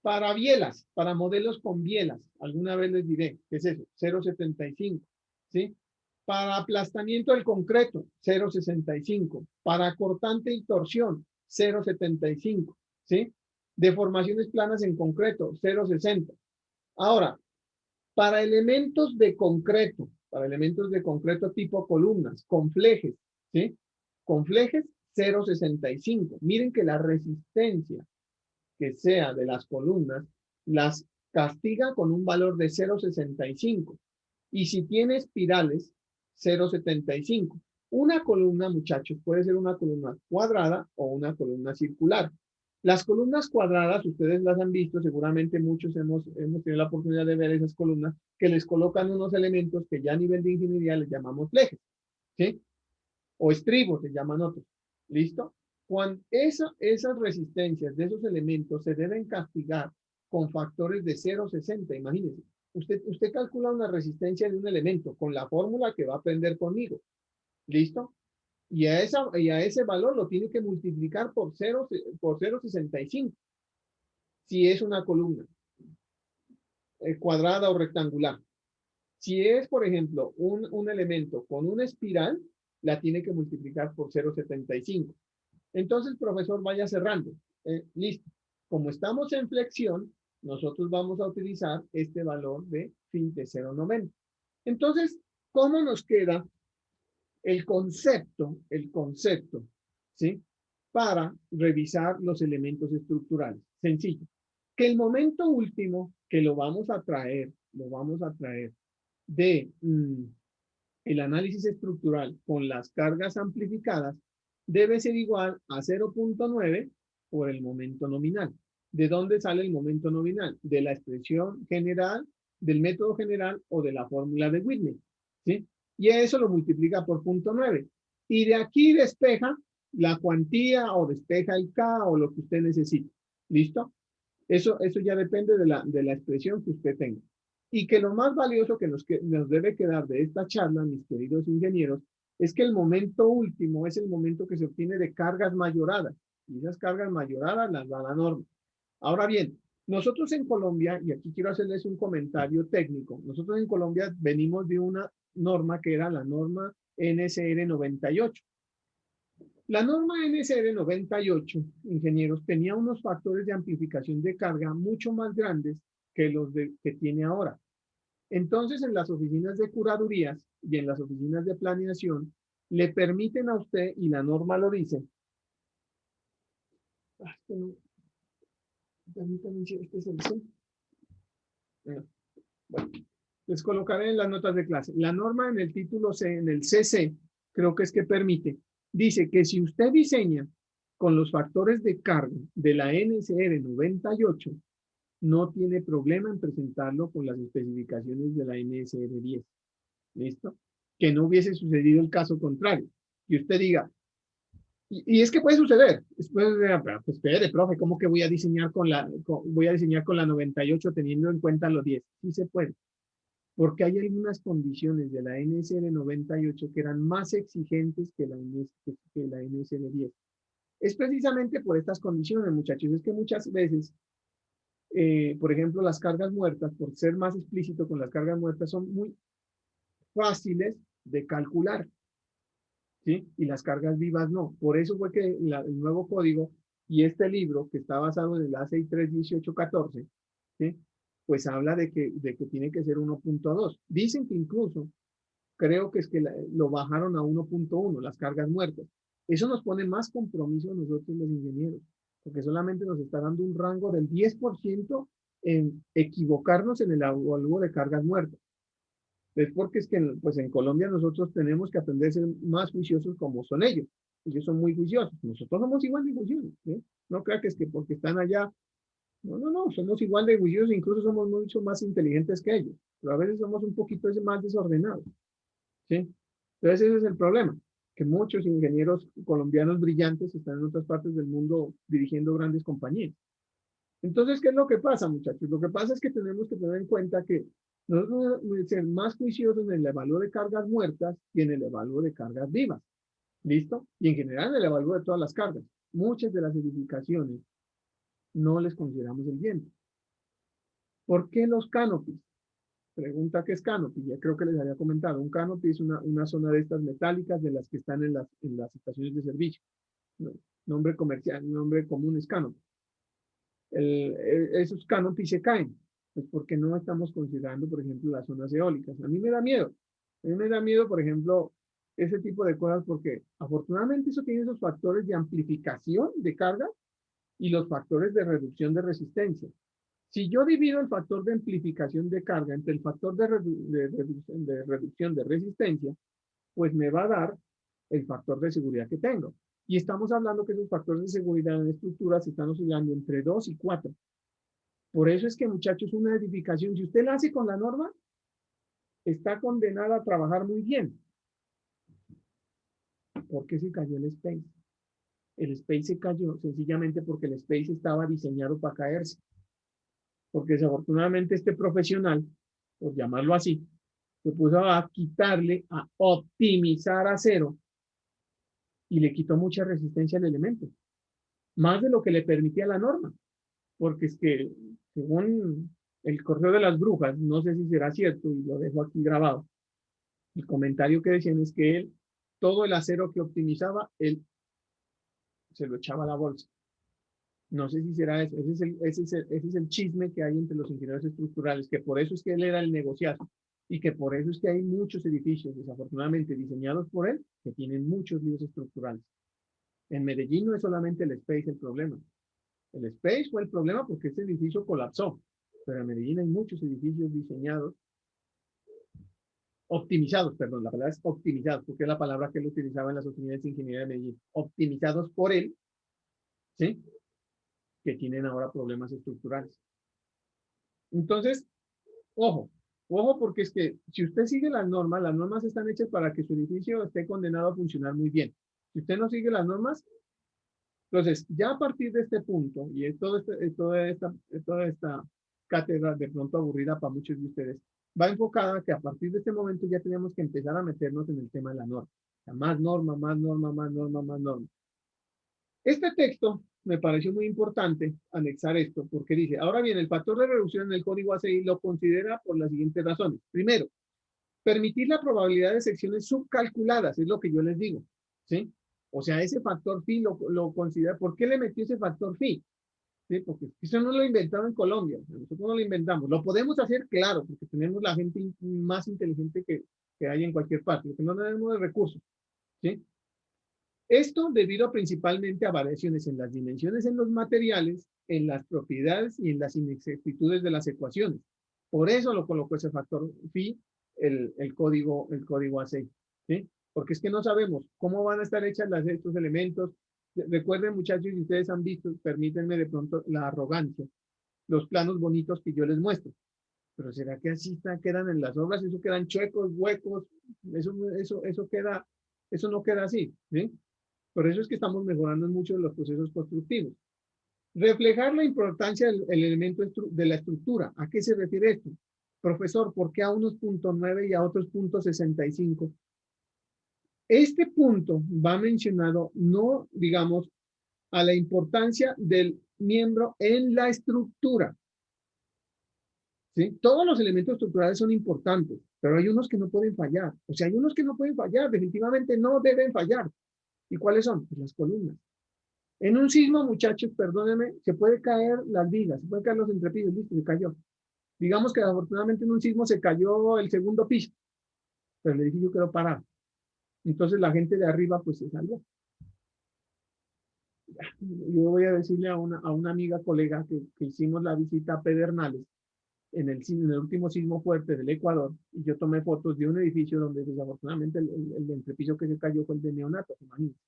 para bielas, para modelos con bielas, alguna vez les diré, ¿qué es eso? 0.75, ¿sí? Para aplastamiento del concreto, 0.65. Para cortante y torsión, 0.75, ¿sí? Deformaciones planas en concreto, 0.60. Ahora, para elementos de concreto tipo columnas, con flejes, ¿sí? Con flejes, 0.65. Miren que la resistencia que sea de las columnas, las castiga con un valor de 0.65. Y si tiene espirales, 0.75. Una columna, muchachos, puede ser una columna cuadrada o una columna circular. Las columnas cuadradas, ustedes las han visto, seguramente muchos hemos tenido la oportunidad de ver esas columnas que les colocan unos elementos que ya a nivel de ingeniería les llamamos flejes, ¿sí? O estribos, se llaman otros. ¿Listo? Cuando esas resistencias de esos elementos se deben castigar con factores de 0,60, imagínense. Usted calcula una resistencia de un elemento con la fórmula que va a aprender conmigo. ¿Listo? Y a ese valor lo tiene que multiplicar por 0,65. Si es una columna cuadrada o rectangular. Si es, por ejemplo, un elemento con una espiral, la tiene que multiplicar por 0,75. Entonces, profesor, vaya cerrando. Listo. Como estamos en flexión, nosotros vamos a utilizar este valor de phi de 0,90. Entonces, ¿cómo nos queda el concepto, ¿sí? Para revisar los elementos estructurales? Sencillo. Que el momento último que lo vamos a traer de el análisis estructural con las cargas amplificadas debe ser igual a 0,9 por el momento nominal. ¿De dónde sale el momento nominal? De la expresión general, del método general o de la fórmula de Whitney, ¿sí? Y eso lo multiplica por 0,9. Y de aquí despeja la cuantía o despeja el K o lo que usted necesite. ¿Listo? Eso ya depende de la expresión que usted tenga. Y que lo más valioso que nos debe quedar de esta charla, mis queridos ingenieros, es que el momento último es el momento que se obtiene de cargas mayoradas. Y esas cargas mayoradas las da la norma. Ahora bien, nosotros en Colombia, y aquí quiero hacerles un comentario técnico, nosotros en Colombia venimos de una norma que era la norma NSR 98. La norma NSR 98, ingenieros, tenía unos factores de amplificación de carga mucho más grandes que los que tiene ahora. Entonces, en las oficinas de curadurías y en las oficinas de planeación, le permiten a usted, y la norma lo dice, permítanme, este es el C. Bueno, les colocaré en las notas de clase. La norma en el título C, en el CC, creo que es que permite, dice que si usted diseña con los factores de carga de la NSR 98, no tiene problema en presentarlo con las especificaciones de la NSR 10. ¿Listo? Que no hubiese sucedido el caso contrario. Y usted diga, y es que puede suceder. Después, pues espere, profe, ¿cómo que voy a diseñar con la 98 teniendo en cuenta los 10? Sí se puede. Porque hay algunas condiciones de la NSR 98 que eran más exigentes que la NSR 10. Es precisamente por estas condiciones, muchachos. Es que muchas veces, por ejemplo, las cargas muertas, por ser más explícito con las cargas muertas, son muy fáciles de calcular, ¿sí? Y las cargas vivas no. Por eso fue que el nuevo código y este libro, que está basado en el ACI 31814, ¿sí? Pues habla de que tiene que ser 1.2. Dicen que incluso, creo que es que lo bajaron a 1.1, las cargas muertas. Eso nos pone más compromiso a nosotros los ingenieros, porque solamente nos está dando un rango del 10% en equivocarnos en el evalúo de cargas muertas. Es porque es que pues en Colombia nosotros tenemos que aprender a ser más juiciosos como son ellos. Ellos son muy juiciosos. Nosotros somos igual de juiciosos. ¿Sí? No crea que es que porque están allá. No, somos igual de juiciosos, incluso somos mucho más inteligentes que ellos. Pero a veces somos un poquito más desordenados. ¿Sí? Entonces ese es el problema, que muchos ingenieros colombianos brillantes están en otras partes del mundo dirigiendo grandes compañías. Entonces, ¿qué es lo que pasa, muchachos? Lo que pasa es que tenemos que tener en cuenta que nosotros debemos ser más juiciosos en el evalúo de cargas muertas y en el evalúo de cargas vivas. ¿Listo? Y en general en el evalúo de todas las cargas. Muchas de las edificaciones no les consideramos el viento. ¿Por qué los canopies? Pregunta qué es canopy. Ya creo que les había comentado. Un canopy es una zona de estas metálicas de las que están en las estaciones de servicio. Nombre comercial, nombre común es canopy. Esos canopies se caen, pues porque no estamos considerando, por ejemplo, las zonas eólicas. A mí me da miedo. A mí me da miedo, por ejemplo, ese tipo de cosas porque afortunadamente eso tiene esos factores de amplificación de carga y los factores de reducción de resistencia. Si yo divido el factor de amplificación de carga entre el factor de reducción de resistencia, pues me va a dar el factor de seguridad que tengo. Y estamos hablando que esos factores de seguridad en estructuras están oscilando entre 2 y 4. Por eso es que, muchachos, una edificación, si usted la hace con la norma, está condenada a trabajar muy bien. ¿Por qué se cayó el space? El space se cayó sencillamente porque el space estaba diseñado para caerse. Porque desafortunadamente este profesional, por llamarlo así, se puso a quitarle, a optimizar a cero y le quitó mucha resistencia al elemento. Más de lo que le permitía la norma. Porque es que, según el correo de las brujas, no sé si será cierto y lo dejo aquí grabado, el comentario que decían es que él, todo el acero que optimizaba, él se lo echaba a la bolsa. No sé si será eso. Ese es el chisme que hay entre los ingenieros estructurales, que por eso es que él era el negociado y que por eso es que hay muchos edificios, desafortunadamente, diseñados por él, que tienen muchos líos estructurales. En Medellín no es solamente el space el problema. El space fue el problema porque este edificio colapsó, pero en Medellín hay muchos edificios diseñados, optimizados, perdón, la palabra es optimizados, porque es la palabra que él utilizaba en las oficinas de ingeniería de Medellín, optimizados por él, ¿sí? Que tienen ahora problemas estructurales. Entonces, ojo, ojo porque es que si usted sigue las normas están hechas para que su edificio esté condenado a funcionar muy bien. Si usted no sigue las normas, entonces ya a partir de este punto, y es toda esta cátedra de pronto aburrida para muchos de ustedes, va enfocada que a partir de este momento ya tenemos que empezar a meternos en el tema de la norma. O sea, más norma, más norma, más norma, más norma. Este texto me pareció muy importante anexar esto porque dice, ahora bien, el factor de reducción en el código ACI lo considera por las siguientes razones. Primero, permitir la probabilidad de secciones subcalculadas, es lo que yo les digo, ¿sí? O sea, ese factor phi lo considera. ¿Por qué le metió ese factor phi? ¿Sí? Porque eso no lo inventaron en Colombia, nosotros no lo inventamos. Lo podemos hacer, claro, porque tenemos la gente más inteligente que hay en cualquier parte, porque no tenemos de recursos, ¿sí? Esto debido principalmente a variaciones en las dimensiones en los materiales, en las propiedades y en las inexactitudes de las ecuaciones. Por eso lo colocó ese factor phi, el código A6, ¿sí? Porque es que no sabemos cómo van a estar hechas estos elementos. Recuerden, muchachos, si ustedes han visto, permítanme de pronto la arrogancia, los planos bonitos que yo les muestro. Pero ¿será que así quedan en las obras? Eso quedan chuecos, huecos, eso no queda así, ¿sí? Por eso es que estamos mejorando en muchos de los procesos constructivos. Reflejar la importancia del elemento de la estructura. ¿A qué se refiere esto? Profesor, ¿por qué a unos .9 y a otros .65? Este punto va mencionado, no, digamos, a la importancia del miembro en la estructura. ¿Sí? Todos los elementos estructurales son importantes, pero hay unos que no pueden fallar. O sea, hay unos que no pueden fallar, definitivamente no deben fallar. ¿Y cuáles son? Pues las columnas. En un sismo, muchachos, perdónenme, se puede caer las vigas, se pueden caer los entrepisos, listo, se cayó. Digamos que afortunadamente en un sismo se cayó el segundo piso, pero el edificio quedó parado. Entonces la gente de arriba pues se salió. Yo voy a decirle a una amiga colega que hicimos la visita a Pedernales en el último sismo fuerte del Ecuador, y yo tomé fotos de un edificio donde desafortunadamente el entrepiso que se cayó fue el de neonatos, imagínense.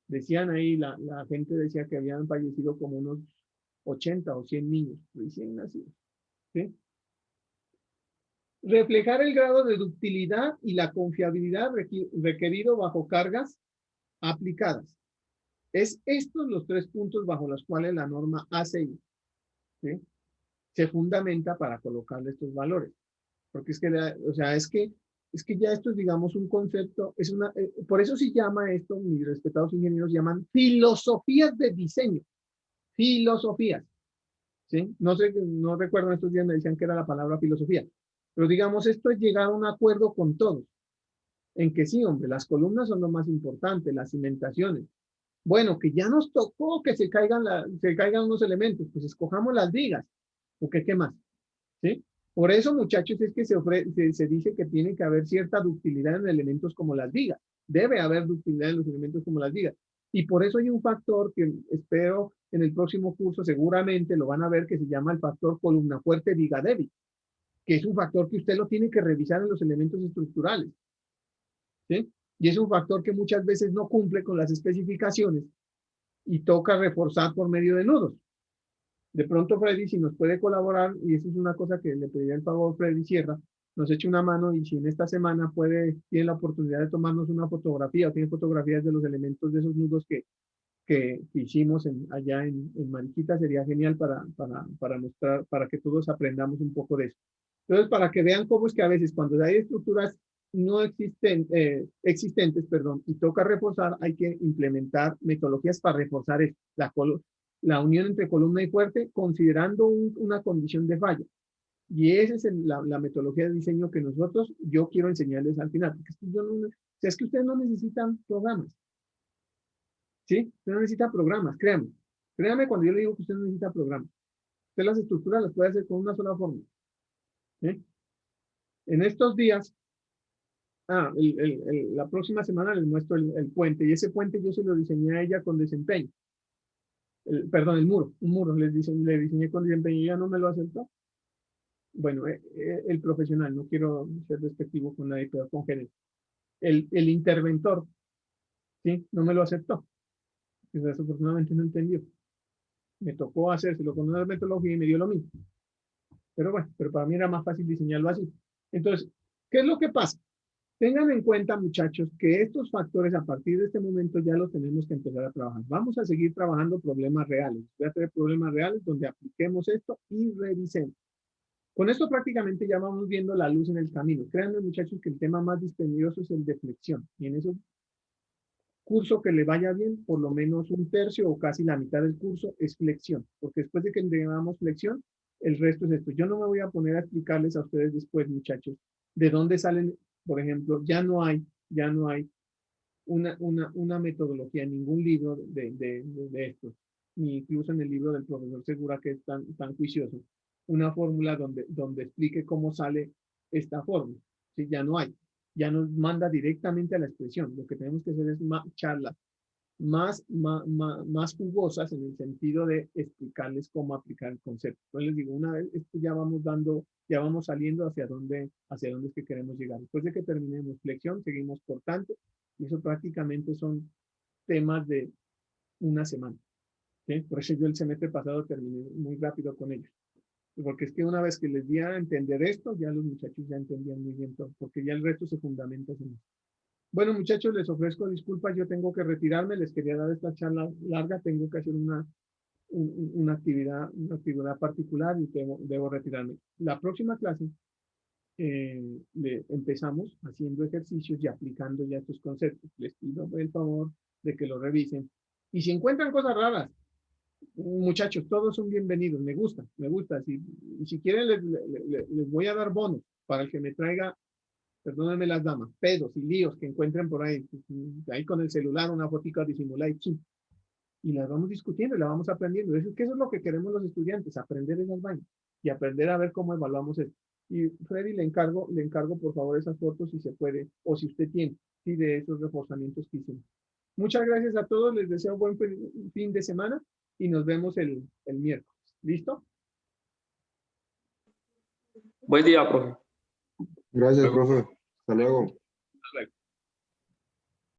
Decían ahí, la gente decía que habían fallecido como unos 80 o 100 niños recién nacidos. ¿Sí? Reflejar el grado de ductilidad y la confiabilidad requerido bajo cargas aplicadas. Es estos los 3 puntos bajo los cuales la norma ACI, ¿sí?, se fundamenta para colocarle estos valores. Porque es que, o sea, es que ya esto es, digamos, un concepto, por eso se llama esto, mis respetados ingenieros llaman filosofías de diseño. Filosofías. ¿Sí? No sé, no recuerdo, estos días me decían que era la palabra filosofía. Pero digamos, esto es llegar a un acuerdo con todos. En que sí, hombre, las columnas son lo más importante, las cimentaciones. Bueno, que ya nos tocó que se caigan unos elementos, pues escojamos las vigas. ¿O qué más? ¿Sí? Por eso, muchachos, es que se dice que tiene que haber cierta ductilidad en elementos como las vigas. Debe haber ductilidad en los elementos como las vigas. Y por eso hay un factor que espero en el próximo curso, seguramente lo van a ver, que se llama el factor columna fuerte, viga débil, que es un factor que usted lo tiene que revisar en los elementos estructurales. ¿Sí? Y es un factor que muchas veces no cumple con las especificaciones y toca reforzar por medio de nudos. De pronto, Freddy, si nos puede colaborar, y eso es una cosa que le pediría el favor, Freddy Sierra, nos eche una mano y si en esta semana tiene la oportunidad de tomarnos una fotografía o tiene fotografías de los elementos de esos nudos que hicimos allá en Mariquita, sería genial para mostrar, para que todos aprendamos un poco de eso. Entonces, para que vean cómo es que a veces cuando hay estructuras no existentes, perdón, y toca reforzar, hay que implementar metodologías para reforzar esto, la unión entre columna y fuerte, considerando una condición de falla. Y esa es la metodología de diseño que yo quiero enseñarles al final. Porque es que ustedes no necesitan programas. ¿Sí? Usted no necesita programas, créame. Créame cuando yo le digo que usted no necesita programas. Usted las estructuras las puede hacer con una sola fórmula. ¿Sí? En estos días, la próxima semana les muestro el puente. Y ese puente yo se lo diseñé a ella con desempeño. Perdón, el muro. Un muro le diseñé con desempeño y ella no me lo aceptó. Bueno, el profesional, no quiero ser despectivo con nadie, pero con género. El interventor, ¿sí? No me lo aceptó. Desafortunadamente no entendió. Me tocó hacérselo con una metodología y me dio lo mismo. Pero bueno, pero para mí era más fácil diseñarlo así. Entonces, ¿qué es lo que pasa? Tengan en cuenta, muchachos, que estos factores a partir de este momento ya los tenemos que empezar a trabajar. Vamos a seguir trabajando problemas reales. Voy a tener problemas reales donde apliquemos esto y revisemos. Con esto prácticamente ya vamos viendo la luz en el camino. Créanme, muchachos, que el tema más dispendioso es el de flexión. Y en ese curso que le vaya bien, por lo menos un tercio o casi la mitad del curso es flexión. Porque después de que entregamos flexión, el resto es esto. Yo no me voy a poner a explicarles a ustedes después, muchachos, de dónde salen, por ejemplo, ya no hay una metodología en ningún libro de esto, ni incluso en el libro del profesor Segura, que es tan juicioso, una fórmula donde explique cómo sale esta fórmula. ¿Sí? Ya no hay. Ya nos manda directamente a la expresión. Lo que tenemos que hacer es charlas más jugosas en el sentido de explicarles cómo aplicar el concepto. Entonces les digo, una vez esto ya vamos saliendo hacia dónde es que queremos llegar. Después de que terminemos flexión, seguimos cortante, y eso prácticamente son temas de una semana. ¿Sí? Por eso yo el semestre pasado terminé muy rápido con ellos. Porque es que una vez que les di a entender esto, ya los muchachos ya entendían muy bien todo, porque ya el resto se fundamenta en eso. Bueno, muchachos, les ofrezco disculpas, yo tengo que retirarme, les quería dar esta charla larga, tengo que hacer una actividad particular y debo retirarme. La próxima clase empezamos haciendo ejercicios y aplicando ya estos conceptos. Les pido el favor de que lo revisen. Y si encuentran cosas raras, muchachos, todos son bienvenidos, me gusta. Y si quieren, les voy a dar bonos para el que me traiga, perdónenme las damas, pedos y líos que encuentren por ahí, ahí con el celular, una fotica disimulada y las vamos discutiendo y las vamos aprendiendo. Eso es lo que queremos los estudiantes, aprender esas vainas y aprender a ver cómo evaluamos esto. Y Freddy, le encargo por favor esas fotos si se puede, o si usted tiene, sí, de esos reforzamientos que hicimos. Muchas gracias a todos, les deseo buen fin de semana y nos vemos el miércoles. ¿Listo? Buen día, profe. Gracias, profe. Hasta luego.